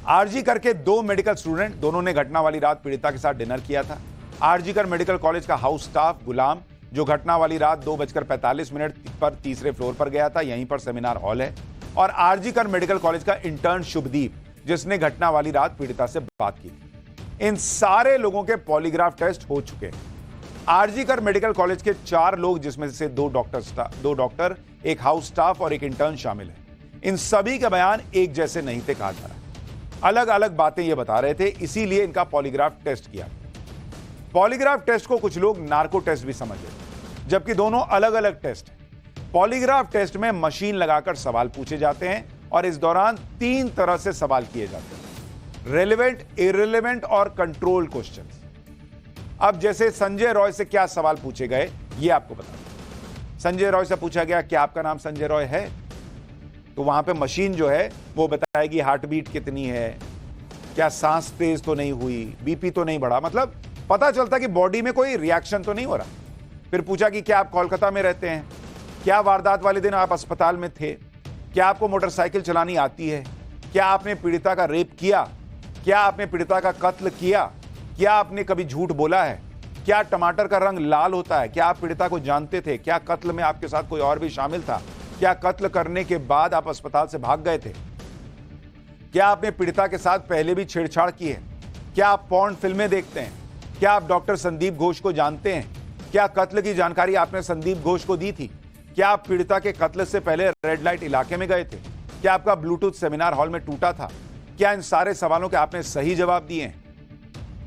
आरजीकर के 2 मेडिकल स्टूडेंट, दोनों ने घटना वाली रात पीड़िता के साथ डिनर किया था। आरजीकर मेडिकल कॉलेज का हाउस स्टाफ गुलाम, जो घटना वाली रात 2:45 पर तीसरे फ्लोर पर गया था, यहीं पर सेमिनार हॉल है। और आरजीकर मेडिकल कॉलेज का इंटर्न शुभदीप, जिसने घटना वाली रात पीड़िता से बात की थी। इन सारे लोगों के पॉलीग्राफ टेस्ट हो चुके हैं। आरजीकर मेडिकल कॉलेज के 4 लोग, जिसमें से 2 डॉक्टर, एक हाउस स्टाफ और एक इंटर्न शामिल है। इन सभी के बयान एक जैसे नहीं थे, कहा जा रहा है। अलग अलग बातें ये बता रहे थे, इसीलिए इनका पॉलीग्राफ टेस्ट किया। पॉलीग्राफ टेस्ट को कुछ लोग नार्को टेस्ट भी समझ लेते, जबकि दोनों अलग अलग टेस्ट हैं। पॉलीग्राफ टेस्ट में मशीन लगाकर सवाल पूछे जाते हैं और इस दौरान 3 तरह से सवाल किए जाते हैं: रेलेवेंट, इररिलेवेंट और कंट्रोल क्वेश्चंस। अब जैसे संजय रॉय से क्या सवाल पूछे गए ये आपको बता दूं। संजय रॉय से पूछा गया क्या आपका नाम संजय रॉय है, तो वहां पे मशीन जो है वो बताएगी हार्ट बीट कितनी है, क्या सांस तेज तो नहीं हुई, बीपी तो नहीं बढ़ा, मतलब पता चलता कि बॉडी में कोई रिएक्शन तो नहीं हो रहा। फिर पूछा कि क्या आप कोलकाता में रहते हैं, क्या वारदात वाले दिन आप अस्पताल में थे, क्या आपको मोटरसाइकिल चलानी आती है, क्या आपने पीड़िता का रेप किया, क्या आपने पीड़िता का कत्ल किया, क्या आपने कभी झूठ बोला है, क्या टमाटर का रंग लाल होता है, क्या आप पीड़िता को जानते थे, क्या कत्ल में आपके साथ कोई और भी शामिल था, क्या कत्ल करने के बाद आप अस्पताल से भाग गए थे, क्या आपने पीड़िता के साथ पहले भी छेड़छाड़ की है, क्या आप पॉर्न फिल्में देखते हैं, क्या आप डॉक्टर संदीप घोष को जानते हैं, क्या कत्ल की जानकारी आपने संदीप घोष को दी थी, क्या आप पीड़िता के कत्ल से पहले रेड लाइट इलाके में गए थे, क्या आपका ब्लूटूथ सेमिनार हॉल में टूटा था, क्या इन सारे सवालों के आपने सही जवाब दिए हैं।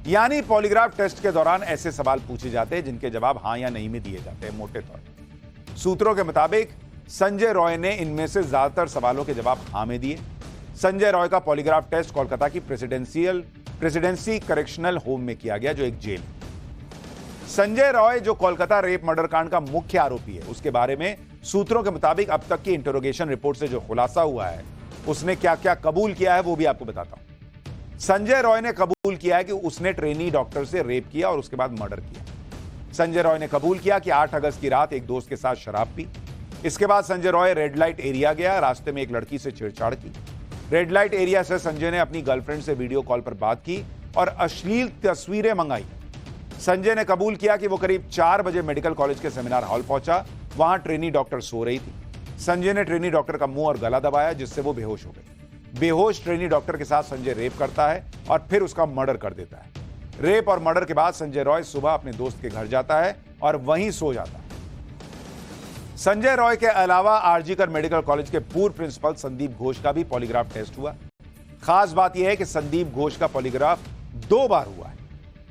यानी पॉलीग्राफ टेस्ट के दौरान ऐसे सवाल पूछे जाते हैं जिनके जवाब हां या नहीं में दिए जाते हैं। मोटे तौर पर सूत्रों के मुताबिक संजय रॉय ने इनमें से ज्यादातर सवालों के जवाब हां में दिए। संजय रॉय का पॉलीग्राफ टेस्ट कोलकाता की प्रेसिडेंसी करेक्शनल होम में किया गया, जो एक जेल है। संजय रॉय, जो कोलकाता रेप मर्डर कांड का मुख्य आरोपी है, उसके बारे में सूत्रों के मुताबिक अब तक की इंटरोगेशन रिपोर्ट से जो खुलासा हुआ है, उसने क्या क्या कबूल किया है वो भी आपको बताता हूं। संजय रॉय ने कबूल किया है कि उसने ट्रेनी डॉक्टर से रेप किया और उसके बाद मर्डर किया। संजय रॉय ने कबूल किया कि 8 अगस्त की रात एक दोस्त के साथ शराब पी। इसके बाद Sanjay Roy red light area गया, रास्ते में एक लड़की से छेड़छाड़ की। रेड लाइट एरिया से संजय ने अपनी गर्लफ्रेंड से वीडियो कॉल पर बात की और अश्लील तस्वीरें मंगाई। संजय ने कबूल किया कि वो करीब 4 बजे मेडिकल कॉलेज के सेमिनार हॉल पहुंचा। वहां ट्रेनी डॉक्टर सो रही थी। संजय ने ट्रेनी डॉक्टर का मुंह और गला दबाया, जिससे वो बेहोश हो गई। बेहोश ट्रेनी डॉक्टर के साथ संजय रेप करता है और फिर उसका मर्डर कर देता है। रेप और मर्डर के बाद संजय रॉय सुबह अपने दोस्त के घर जाता है और वहीं सो जाता है। संजय रॉय के अलावा आरजीकर मेडिकल कॉलेज के पूर्व प्रिंसिपल संदीप घोष का भी पॉलीग्राफ टेस्ट हुआ। खास बात यह है कि संदीप घोष का पॉलीग्राफ 2 बार हुआ है।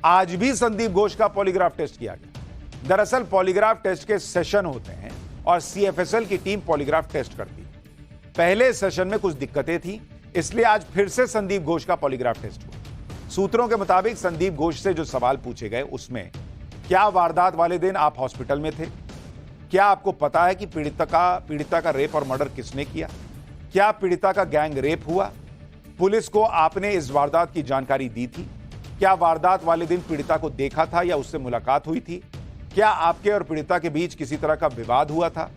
आज भी संदीप घोष का पॉलीग्राफ टेस्ट किया गया। दरअसल पॉलीग्राफ टेस्ट के सेशन होते हैं और सीएफएसएल की टीम पॉलीग्राफ टेस्ट करती है। पहले सेशन में कुछ दिक्कतें थी, इसलिए आज फिर से संदीप घोष का पॉलीग्राफ टेस्ट हुआ। सूत्रों के मुताबिक संदीप घोष से जो सवाल पूछे गए उसमें क्या वारदात वाले दिन आप हॉस्पिटल में थे, क्या आपको पता है कि पीड़िता का रेप और मर्डर किसने किया, क्या पीड़िता का गैंग रेप हुआ, पुलिस को आपने इस वारदात की जानकारी दी थी? क्या वारदात वाले दिन पीड़िता को देखा था या उससे मुलाकात हुई थी? क्या आपके और पीड़िता के बीच किसी तरह का विवाद हुआ था?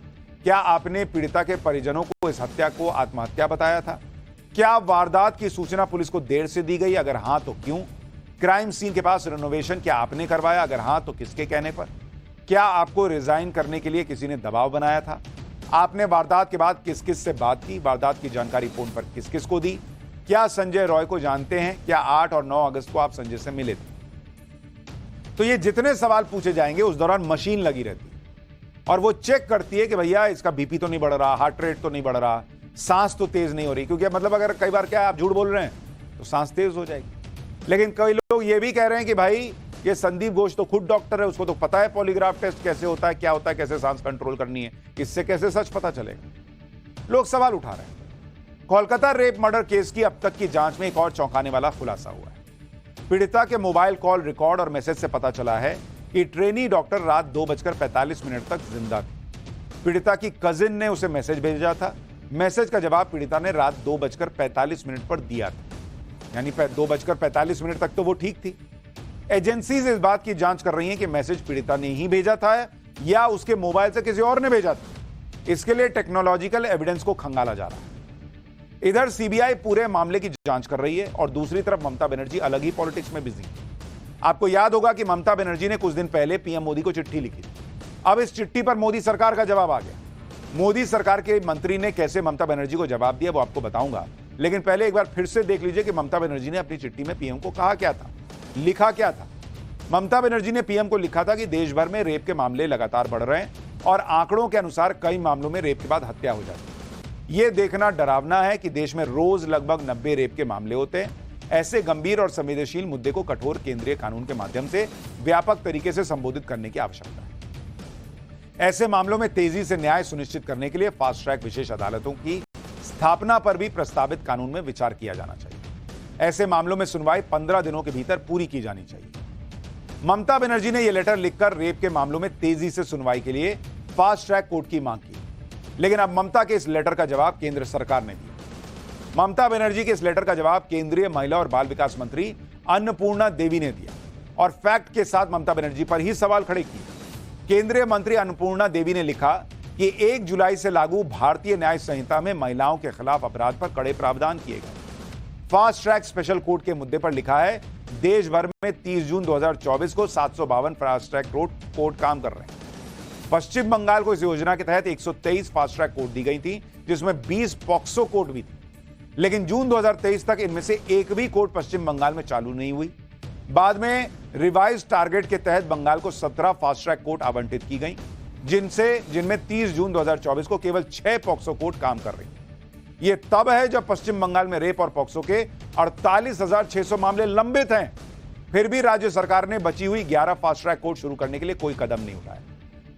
क्या आपने पीड़िता के परिजनों को इस हत्या को आत्महत्या बताया था? क्या वारदात की सूचना पुलिस को देर से दी गई? अगर हां तो क्यों? क्राइम सीन के पास रिनोवेशन क्या आपने करवाया? अगर हां तो किसके कहने पर? क्या आपको रिजाइन करने के लिए किसी ने दबाव बनाया था? आपने वारदात के बाद किस किस से बात की? वारदात की जानकारी फोन पर किस किस को दी? क्या संजय रॉय को जानते हैं? क्या 8 और 9 अगस्त को आप संजय से मिले थे? तो ये जितने सवाल पूछे जाएंगे उस दौरान मशीन लगी रहती है और वो चेक करती है कि भैया इसका बीपी तो नहीं बढ़ रहा, हार्ट रेट तो नहीं बढ़ रहा, सांस तो तेज नहीं हो रही, क्योंकि मतलब अगर कई बार क्या आप झूठ बोल रहे हैं तो सांस तेज हो जाएगी। लेकिन कई लोग ये भी कह रहे हैं कि भाई ये संदीप घोष तो खुद डॉक्टर है, उसको तो पता है पॉलीग्राफ टेस्ट कैसे होता है, क्या होता है, कैसे सांस कंट्रोल करनी है, इससे कैसे सच पता चलेगा? लोग सवाल उठा रहे हैं। कोलकाता रेप मर्डर केस की अब तक की जांच में एक और चौंकाने वाला खुलासा हुआ है। पीड़िता के मोबाइल कॉल रिकॉर्ड और मैसेज से पता चला है कि ट्रेनी डॉक्टर रात 2:45 तक जिंदा थी। पीड़िता की कजिन ने उसे मैसेज भेजा था। मैसेज का जवाब पीड़िता ने रात 2:45 पर दिया था, यानी 2:45 तक तो वो ठीक थी। एजेंसीज इस बात की जांच कर रही हैं कि मैसेज पीड़िता ने ही भेजा था या उसके मोबाइल से किसी और ने भेजा था। इसके लिए टेक्नोलॉजिकल एविडेंस को खंगाला जा रहा है। इधर सीबीआई पूरे मामले की जांच कर रही है और दूसरी तरफ ममता बनर्जी अलग ही पॉलिटिक्स में बिजी है। आपको याद होगा कि ममता बनर्जी ने कुछ दिन पहले पीएम मोदी को चिट्ठी लिखी थी। अब इस चिट्ठी पर मोदी सरकार का जवाब आ गया। मोदी सरकार के मंत्री ने कैसे ममता बनर्जी को जवाब दिया वो आपको बताऊंगा, लेकिन पहले एक बार फिर से देख लीजिए कि ममता बनर्जी ने अपनी चिट्ठी में पीएम को कहा क्या था, लिखा क्या था। ममता बनर्जी ने पीएम को लिखा था कि देश भर में रेप के मामले लगातार बढ़ रहे हैं और आंकड़ों के अनुसार कई मामलों में रेप के बाद हत्या हो जाती है। यह देखना डरावना है कि देश में रोज लगभग 90 रेप के मामले होते हैं। ऐसे गंभीर और संवेदनशील मुद्दे को कठोर केंद्रीय कानून के माध्यम से व्यापक तरीके से संबोधित करने की आवश्यकता है। ऐसे मामलों में तेजी से न्याय सुनिश्चित करने के लिए फास्ट ट्रैक विशेष अदालतों की स्थापना पर भी प्रस्तावित कानून में विचार किया जाना चाहिए। ऐसे मामलों में सुनवाई 15 दिनों के भीतर पूरी की जानी चाहिए। ममता बनर्जी ने यह लेटर लिखकर रेप के मामलों में तेजी से सुनवाई के लिए फास्ट ट्रैक कोर्ट की मांग की, लेकिन अब ममता के इस लेटर का जवाब केंद्र सरकार ने दिया। ममता बनर्जी के इस लेटर का जवाब केंद्रीय महिला और बाल विकास मंत्री अन्नपूर्णा देवी ने दिया और फैक्ट के साथ ममता बनर्जी पर ही सवाल खड़े किए। केंद्रीय मंत्री अन्नपूर्णा देवी ने लिखा कि 1 जुलाई से लागू भारतीय न्याय संहिता में महिलाओं के खिलाफ अपराध पर कड़े प्रावधान किए गए। फास्ट ट्रैक स्पेशल कोर्ट के मुद्दे पर लिखा है, देश भर में 30 जून 2024 को 752 फास्ट ट्रैक कोर्ट काम कर रहे हैं। पश्चिम बंगाल को इस योजना के तहत 123 फास्ट ट्रैक कोर्ट दी गई थी, जिसमें 20 पॉक्सो कोर्ट भी थी, लेकिन जून 2023 तक इनमें से एक भी कोर्ट पश्चिम बंगाल में चालू नहीं हुई। बाद में रिवाइज टारगेट के तहत बंगाल को 17 फास्ट ट्रैक कोर्ट आवंटित की गई, जिनमें 30 जून 2024 को केवल 6 पॉक्सो कोर्ट काम कर रही। यह तब है जब पश्चिम बंगाल में रेप और पॉक्सो के 48,600 मामले लंबित हैं। फिर भी राज्य सरकार ने बची हुई 11 फास्ट ट्रैक कोर्ट शुरू करने के लिए कोई कदम नहीं उठाया।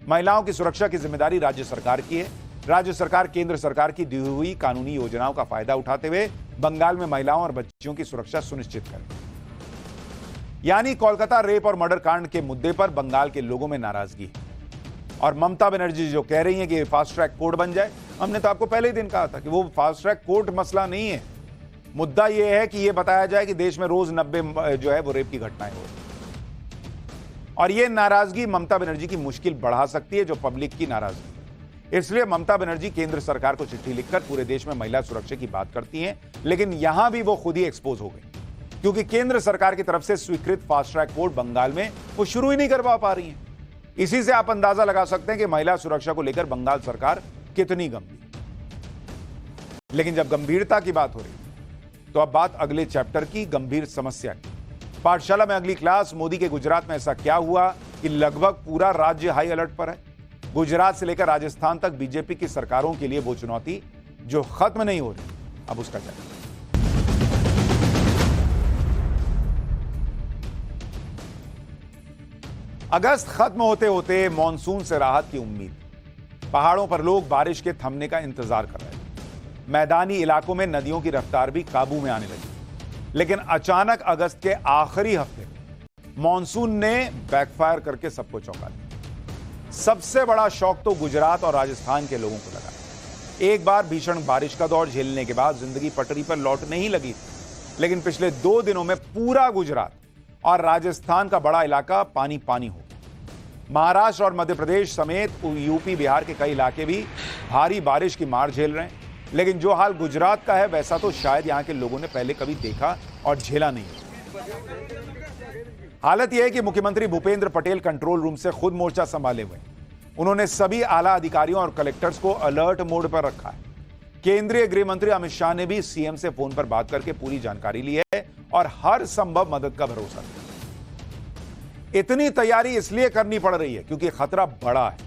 महिलाओं की सुरक्षा की जिम्मेदारी राज्य सरकार की है। राज्य सरकार केंद्र सरकार की दी हुई कानूनी योजनाओं का फायदा उठाते हुए बंगाल में महिलाओं और बच्चियों की सुरक्षा सुनिश्चित करे। यानी कोलकाता रेप और मर्डर कांड के मुद्दे पर बंगाल के लोगों में नाराजगी है और ममता बनर्जी जो कह रही हैं कि फास्ट ट्रैक कोर्ट बन जाए, हमने तो आपको पहले ही दिन कहा था कि वो फास्ट ट्रैक कोर्ट मसला नहीं है। मुद्दा यह है कि यह बताया जाए कि देश में रोज 90 जो है वो रेप की घटनाएं हो रही और यह नाराजगी ममता बनर्जी की मुश्किल बढ़ा सकती है, जो पब्लिक की नाराजगी। इसलिए ममता बनर्जी केंद्र सरकार को चिट्ठी लिखकर पूरे देश में महिला सुरक्षा की बात करती हैं, लेकिन यहां भी वो खुद ही एक्सपोज हो गई, क्योंकि केंद्र सरकार की तरफ से स्वीकृत फास्ट ट्रैक कोर्ट बंगाल में वो शुरू ही नहीं करवा पा रही है। इसी से आप अंदाजा लगा सकते हैं कि महिला सुरक्षा को लेकर बंगाल सरकार कितनी गंभीर। लेकिन जब गंभीरता की बात हो रही तो अब बात अगले चैप्टर की, गंभीर समस्या की। पाठशाला में अगली क्लास, मोदी के गुजरात में ऐसा क्या हुआ कि लगभग पूरा राज्य हाई अलर्ट पर है। गुजरात से लेकर राजस्थान तक बीजेपी की सरकारों के लिए वो चुनौती जो खत्म नहीं हो रही, अब उसका चैप्टर। अगस्त खत्म होते होते मॉनसून से राहत की उम्मीद। पहाड़ों पर लोग बारिश के थमने का इंतजार कर रहे थे। मैदानी इलाकों में नदियों की रफ्तार भी काबू में आने लगी, लेकिन अचानक अगस्त के आखिरी हफ्ते मॉनसून ने बैकफायर करके सबको चौंका दिया। सबसे बड़ा शौक तो गुजरात और राजस्थान के लोगों को लगा। एक बार भीषण बारिश का दौर झेलने के बाद जिंदगी पटरी पर लौटने ही लगी थी। लेकिन पिछले 2 दिनों में पूरा गुजरात और राजस्थान का बड़ा इलाका पानी पानी हो गया। महाराष्ट्र और मध्य प्रदेश समेत यूपी बिहार के कई इलाके भी भारी बारिश की मार झेल रहे हैं। लेकिन जो हाल गुजरात का है वैसा तो शायद यहां के लोगों ने पहले कभी देखा और झेला नहीं। हालत यह है कि मुख्यमंत्री भूपेंद्र पटेल कंट्रोल रूम से खुद मोर्चा संभाले हुए हैं। उन्होंने सभी आला अधिकारियों और कलेक्टर्स को अलर्ट मोड पर रखा है। केंद्रीय गृह मंत्री अमित शाह ने भी सीएम से फोन पर बात करके पूरी जानकारी ली है और हर संभव मदद का भरोसा दिया। इतनी तैयारी इसलिए करनी पड़ रही है क्योंकि खतरा बड़ा है।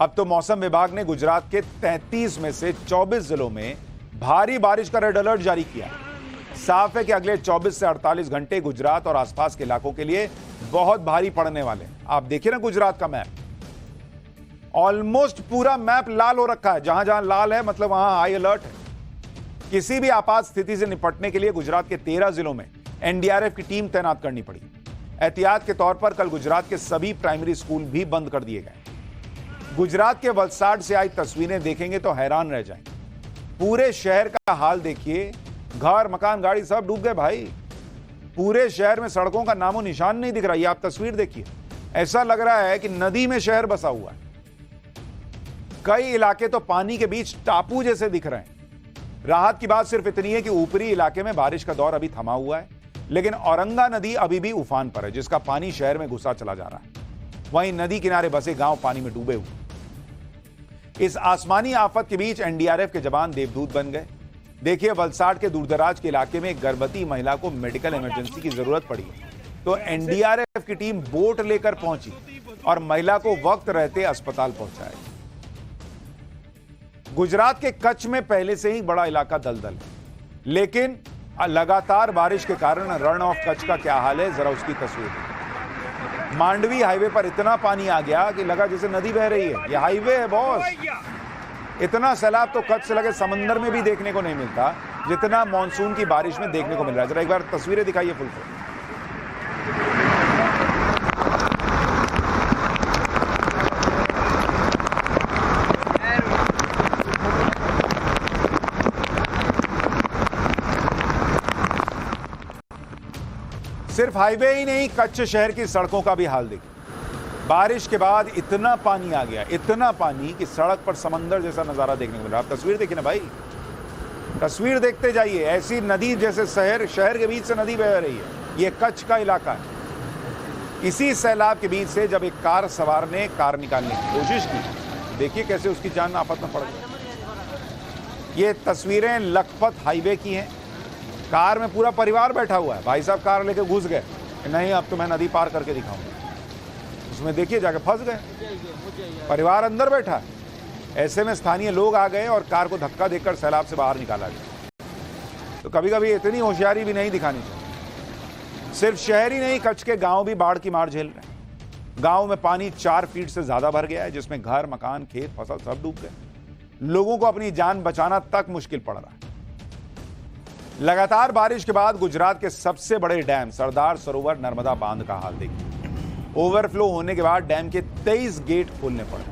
अब तो मौसम विभाग ने गुजरात के 33 में से 24 जिलों में भारी बारिश का रेड अलर्ट जारी किया। साफ है कि अगले 24 से 48 घंटे गुजरात और आसपास के इलाकों के लिए बहुत भारी पड़ने वाले हैं। आप देखिए ना गुजरात का मैप, ऑलमोस्ट पूरा मैप लाल हो रखा है। जहां जहां लाल है मतलब वहां हाई अलर्ट है। किसी भी आपात स्थिति से निपटने के लिए गुजरात के 13 जिलों में एनडीआरएफ की टीम तैनात करनी पड़ी। एहतियात के तौर पर कल गुजरात के सभी प्राइमरी स्कूल भी बंद कर दिए गए। गुजरात के वलसाड से आई तस्वीरें देखेंगे तो हैरान रह जाएंगे। पूरे शहर का हाल देखिए, घर मकान गाड़ी सब डूब गए भाई। पूरे शहर में सड़कों का नामो निशान नहीं दिख रहा। ये आप तस्वीर देखिए, ऐसा लग रहा है कि नदी में शहर बसा हुआ है। कई इलाके तो पानी के बीच टापू जैसे दिख रहे हैं। राहत की बात सिर्फ इतनी है कि ऊपरी इलाके में बारिश का दौर अभी थमा हुआ है, लेकिन औरंगा नदी अभी भी उफान पर है, जिसका पानी शहर में घुसा चला जा रहा है। वहीं नदी किनारे बसे गांव पानी में डूबे हुए। इस आसमानी आफत के बीच एनडीआरएफ के जवान देवदूत बन गए। देखिए, वलसाड के दूरदराज के इलाके में एक गर्भवती महिला को मेडिकल इमरजेंसी की जरूरत पड़ी तो एनडीआरएफ की टीम बोट लेकर पहुंची और महिला को वक्त रहते अस्पताल पहुंचाया। गुजरात के कच्छ में पहले से ही बड़ा इलाका दलदल है, लेकिन लगातार बारिश के कारण रन ऑफ कच्छ का क्या हाल है, जरा उसकी तस्वीर। मांडवी हाईवे पर इतना पानी आ गया कि लगा जैसे नदी बह रही है। यह हाईवे है बॉस। इतना सैलाब तो कच्छ से लगे समंदर में भी देखने को नहीं मिलता जितना मानसून की बारिश में देखने को मिल रहा है। जरा एक बार तस्वीरें दिखाइए फुल को। सिर्फ हाईवे ही नहीं, कच्छ शहर की सड़कों का भी हाल देखिए। बारिश के बाद इतना पानी आ गया, इतना पानी कि सड़क पर समंदर जैसा नजारा देखने को मिल रहा है। आप तस्वीर देखिए ना भाई, तस्वीर देखते जाइए। ऐसी नदी जैसे शहर के बीच से नदी बह रही है। यह कच्छ का इलाका है। इसी सैलाब के बीच से जब एक कार सवार ने कार निकालने की कोशिश की, देखिए कैसे उसकी जान आफत में पड़ गई। ये तस्वीरें लखपत हाईवे की हैं। कार में पूरा परिवार बैठा हुआ है। भाई साहब कार लेके घुस गए, नहीं अब तो मैं नदी पार करके दिखाऊंगा। उसमें देखिए जाके फंस गए, परिवार अंदर बैठा है। ऐसे में स्थानीय लोग आ गए और कार को धक्का देकर सैलाब से बाहर निकाला गया। तो कभी कभी इतनी होशियारी भी नहीं दिखानी चाहिए। सिर्फ शहर ही नहीं, कच्छ के गांव भी बाढ़ की मार झेल रहे हैं। गांव में पानी 4 फीट से ज्यादा भर गया है, जिसमें घर मकान खेत फसल सब डूब गए। लोगों को अपनी जान बचाना तक मुश्किल पड़ रहा है। लगातार बारिश के बाद गुजरात के सबसे बड़े डैम सरदार सरोवर नर्मदा बांध का हाल देखिए। ओवरफ्लो होने के बाद डैम के 23 गेट खोलने पड़े।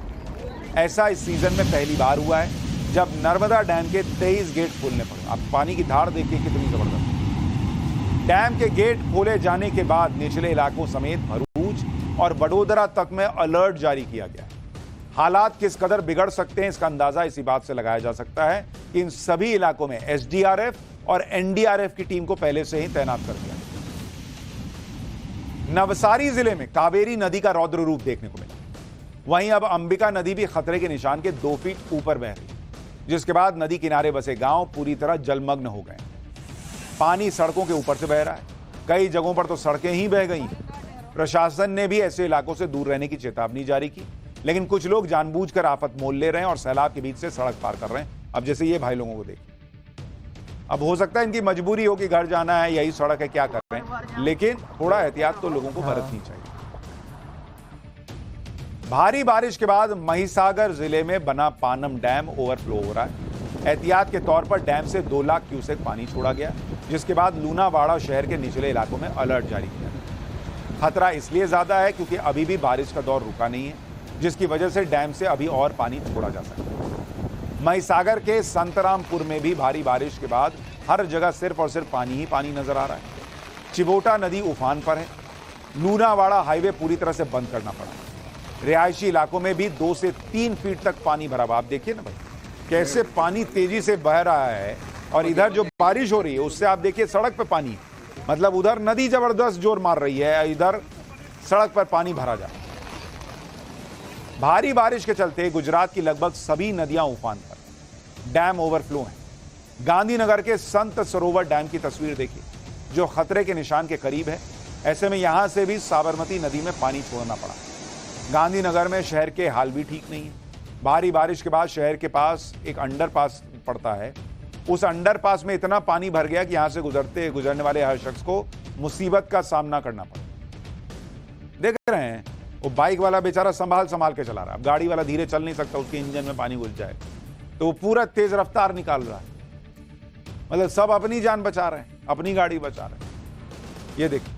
ऐसा इस सीजन में पहली बार हुआ है जब नर्मदा डैम के 23 गेट खोलने पड़े। आप पानी की धार देखिए कितनी जबरदस्त। डैम के गेट खोले जाने के बाद निचले इलाकों समेत भरूच और वडोदरा तक में अलर्ट जारी किया गया। हालात किस कदर बिगड़ सकते हैं इसका अंदाजा इसी बात से लगाया जा सकता है कि इन सभी इलाकों में एसडीआरएफ और एनडीआरएफ की टीम को पहले से ही तैनात कर दिया। नवसारी जिले में कावेरी नदी का रौद्र रूप देखने को मिला। वहीं अब अंबिका नदी भी खतरे के निशान के 2 फीट ऊपर बह रही है, जिसके बाद नदी किनारे बसे गांव पूरी तरह जलमग्न हो गए। पानी सड़कों के ऊपर से बह रहा है। कई जगहों पर तो सड़कें ही बह गई। प्रशासन ने भी ऐसे इलाकों से दूर रहने की चेतावनी जारी की, लेकिन कुछ लोग जानबूझकर आफत मोल ले रहे हैं और सैलाब के बीच से सड़क पार कर रहे हैं। अब जैसे ये भाई लोगों को देखिए, अब हो सकता है इनकी मजबूरी हो कि घर जाना है, यही सड़क है, क्या कर रहे हैं, लेकिन थोड़ा एहतियात तो लोगों को बरतनी चाहिए। भारी बारिश के बाद महिसागर जिले में बना पानम डैम ओवरफ्लो हो रहा है। एहतियात के तौर पर डैम से 2 लाख क्यूसेक पानी छोड़ा गया, जिसके बाद लूनावाड़ा शहर के निचले इलाकों में अलर्ट जारी किया गया। खतरा इसलिए ज्यादा है क्योंकि अभी भी बारिश का दौर रुका नहीं है, जिसकी वजह से डैम से अभी और पानी छोड़ा जा सकता है। महिसागर के संतरामपुर में भी भारी बारिश के बाद हर जगह सिर्फ और सिर्फ पानी ही पानी नजर आ रहा है। चिबोटा नदी उफान पर है। लूनावाड़ा हाईवे पूरी तरह से बंद करना पड़ा। रिहायशी इलाकों में भी 2 से 3 फीट तक पानी भरा हुआ। आप देखिए ना भाई कैसे पानी तेजी से बह रहा है, और इधर जो बारिश हो रही है उससे आप देखिए सड़क पे पानी है। मतलब उधर नदी जबरदस्त जोर मार रही है, इधर सड़क पर पानी भरा जा रहा है। भारी बारिश के चलते गुजरात की लगभग सभी नदियां उफान पर, डैम ओवरफ्लो हैं। गांधीनगर के संत सरोवर डैम की तस्वीर देखिए जो खतरे के निशान के करीब है। ऐसे में यहां से भी साबरमती नदी में पानी छोड़ना पड़ा। गांधीनगर में शहर के हाल भी ठीक नहीं है। भारी बारिश के बाद शहर के पास एक अंडरपास पड़ता है। उस अंडरपास में इतना पानी भर गया कि यहां से गुजरने वाले हर शख्स को मुसीबत का सामना करना पड़ा। देख रहे हैं वो बाइक वाला बेचारा संभाल के चला रहा है। अब गाड़ी वाला धीरे चल नहीं सकता, उसके इंजन में पानी घुस जाए तो वो पूरा तेज रफ्तार निकाल रहा है। मतलब सब अपनी जान बचा रहे हैं, अपनी गाड़ी बचा रहे हैं। ये देखिए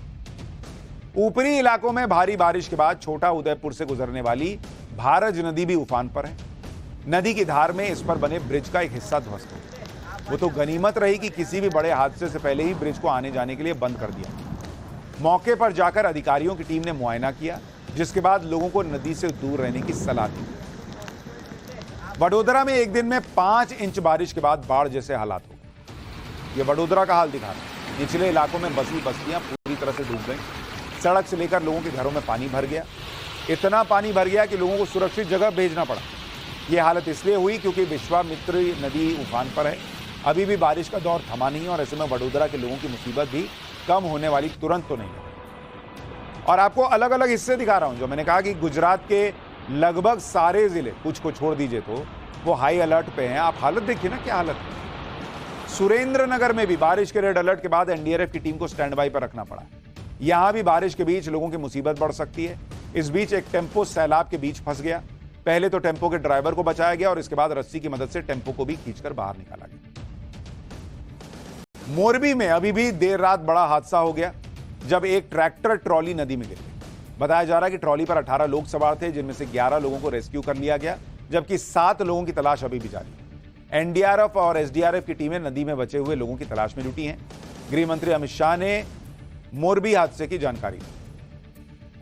ऊपरी इलाकों में भारी बारिश के बाद छोटा उदयपुर से गुजरने वाली भारज नदी भी उफान पर है। नदी की धार में इस पर बने ब्रिज का एक हिस्सा ध्वस्त हो गया। वो तो गनीमत रही कि किसी भी बड़े हादसे से पहले ही ब्रिज को आने जाने के लिए बंद कर दिया। मौके पर जाकर अधिकारियों की टीम ने मुआयना किया, जिसके बाद लोगों को नदी से दूर रहने की सलाह दी। वडोदरा में एक दिन में 5 इंच बारिश के बाद बाढ़ जैसे हालात हो गए। ये वडोदरा का हाल दिखा रहा है। निचले इलाकों में बसी बस्तियां पूरी तरह से डूब गई। सड़क से लेकर लोगों के घरों में पानी भर गया। इतना पानी भर गया कि लोगों को सुरक्षित जगह भेजना पड़ा। यह हालत इसलिए हुई क्योंकि विश्वामित्री नदी उफान पर है। अभी भी बारिश का दौर थमा नहीं है और ऐसे में वडोदरा के लोगों की मुसीबत भी कम होने वाली तुरंत तो नहीं है। और आपको अलग अलग हिस्से दिखा रहा हूं। जो मैंने कहा कि गुजरात के लगभग सारे जिले, कुछ को छोड़ दीजिए तो वो हाई अलर्ट पे हैं। आप हालत देखिए ना क्या हालत है। सुरेंद्रनगर में भी बारिश के रेड अलर्ट के बाद एनडीआरएफ की टीम को स्टैंड बाई पर रखना पड़ा। यहां भी बारिश के बीच लोगों की मुसीबत बढ़ सकती है। इस बीच एक टेंपो सैलाब के बीच फंस गया। पहले तो टेंपो के ड्राइवर को बचाया गया और इसके बाद रस्सी की मदद से टेंपो को भी खींचकर बाहर निकाला गया। मोरबी में अभी भी देर रात बड़ा हादसा हो गया जब एक ट्रैक्टर ट्रॉली नदी में गिर गई। बताया जा रहा है कि ट्रॉली पर 18 लोग सवार थे, जिनमें से 11 लोगों को रेस्क्यू कर लिया गया, जबकि 7 लोगों की तलाश अभी भी जारी है। एनडीआरएफ और एसडीआरएफ की टीमें नदी में बचे हुए लोगों की तलाश में जुटी हैं। गृह मंत्री अमित शाह ने मोरबी हादसे की जानकारी दी।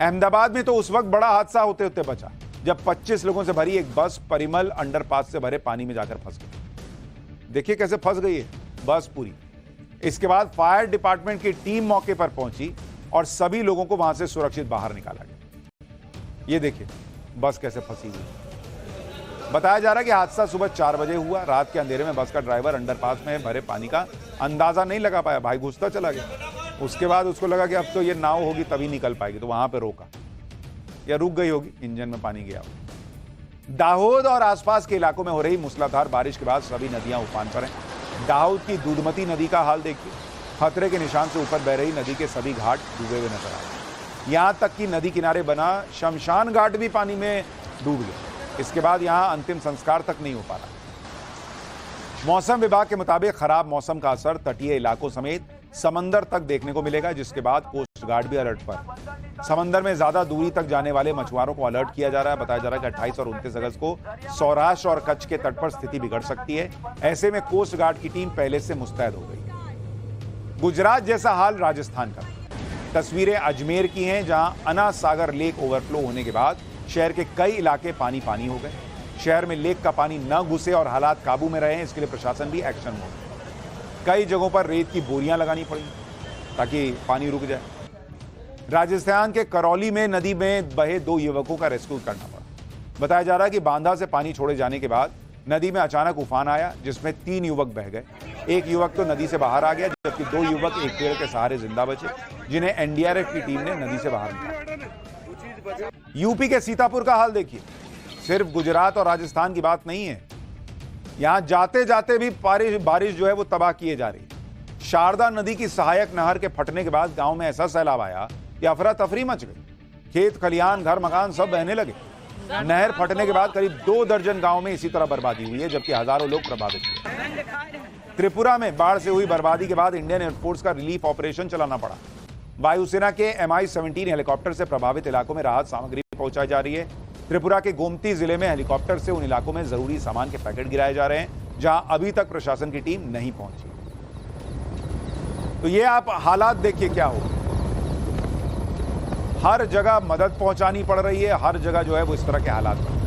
अहमदाबाद में तो उस वक्त बड़ा हादसा होते होते बचा जब 25 लोगों से भरी एक बस परिमल अंडरपास से भरे पानी में जाकर फंस गई। देखिए कैसे फंस गई है बस पूरी। इसके बाद फायर डिपार्टमेंट की टीम मौके पर पहुंची और सभी लोगों को वहां से सुरक्षित बाहर निकाला गया। ये देखिए बस कैसे फंसी हुई। बताया जा रहा है कि हादसा सुबह 4 बजे हुआ। रात के अंधेरे में बस का ड्राइवर अंडरपास में भरे पानी का अंदाजा नहीं लगा पाया। भाई घुसता चला गया। उसके बाद उसको लगा कि अब तो ये नाव होगी तभी निकल पाएगी, तो वहां पे रोका या रुक गई होगी, इंजन में पानी गया हो। दाहोद और आसपास के इलाकों में हो रही मूसलाधार बारिश के बाद सभी नदियां उफान पर हैं। दाहोद की दूधमती नदी का हाल देखिए। खतरे के निशान से ऊपर बह रही नदी के सभी घाट डूबे हुए नजर आ रहे हैं। यहां तक कि नदी किनारे बना शमशान घाट भी पानी में डूब गया। इसके बाद यहां अंतिम संस्कार तक नहीं हो पा रहा। मौसम विभाग के मुताबिक खराब मौसम का असर तटीय इलाकों समेत समंदर तक देखने को मिलेगा, जिसके बाद कोस्ट गार्ड भी अलर्ट पर। समंदर में ज्यादा दूरी तक जाने वाले मछुआरों को अलर्ट किया जा रहा है। बताया जा रहा है कि 28 और 29 अगस्त को सौराष्ट्र और कच्छ के तट पर स्थिति बिगड़ सकती है। ऐसे में कोस्ट गार्ड की टीम पहले से मुस्तैद हो गई है। गुजरात जैसा हाल राजस्थान का। तस्वीरें अजमेर की हैं, जहां अना सागर लेक ओवरफ्लो होने के बाद शहर के कई इलाके पानी पानी हो गए। शहर में लेक का पानी न घुसे और हालात काबू में रहे, इसके लिए प्रशासन भी एक्शन में है। कई जगहों पर रेत की बोरियां लगानी पड़ी ताकि पानी रुक जाए। राजस्थान के करौली में नदी में बहे 2 युवकों का रेस्क्यू करना पड़ा। बताया जा रहा है कि बांधा से पानी छोड़े जाने के बाद नदी में अचानक उफान आया, जिसमें 3 युवक बह गए। एक युवक तो नदी से बाहर आ गया, जबकि 2 युवक एक पेड़ के सहारे जिंदा बचे, जिन्हें एनडीआरएफ की टीम ने नदी से बाहर निकाला। यूपी के सीतापुर का हाल देखिए। सिर्फ गुजरात और राजस्थान की बात नहीं है, यहां जाते जाते भी बारिश जो है वो तबाह किए जा रही है। शारदा नदी की सहायक नहर के फटने के बाद गांव में ऐसा सैलाब आया कि अफरा तफरी मच गई। खेत खलिहान घर मकान सब बहने लगे। नहर फटने के बाद करीब 2 दर्जन गांव में इसी तरह बर्बादी हुई है, जबकि हजारों लोग प्रभावित हुए। त्रिपुरा में बाढ़ से हुई बर्बादी के बाद इंडियन एयरफोर्स का रिलीफ ऑपरेशन चलाना पड़ा। वायुसेना के MI-17 हेलीकॉप्टर से प्रभावित इलाकों में राहत सामग्री पहुंचाई जा रही है। त्रिपुरा के गोमती जिले में हेलीकॉप्टर से उन इलाकों में जरूरी सामान के पैकेट गिराए जा रहे हैं जहां अभी तक प्रशासन की टीम नहीं पहुंची। तो ये आप हालात देखिए क्या हो, हर जगह मदद पहुंचानी पड़ रही है, हर जगह जो है वो इस तरह के हालात बन रहे हैं।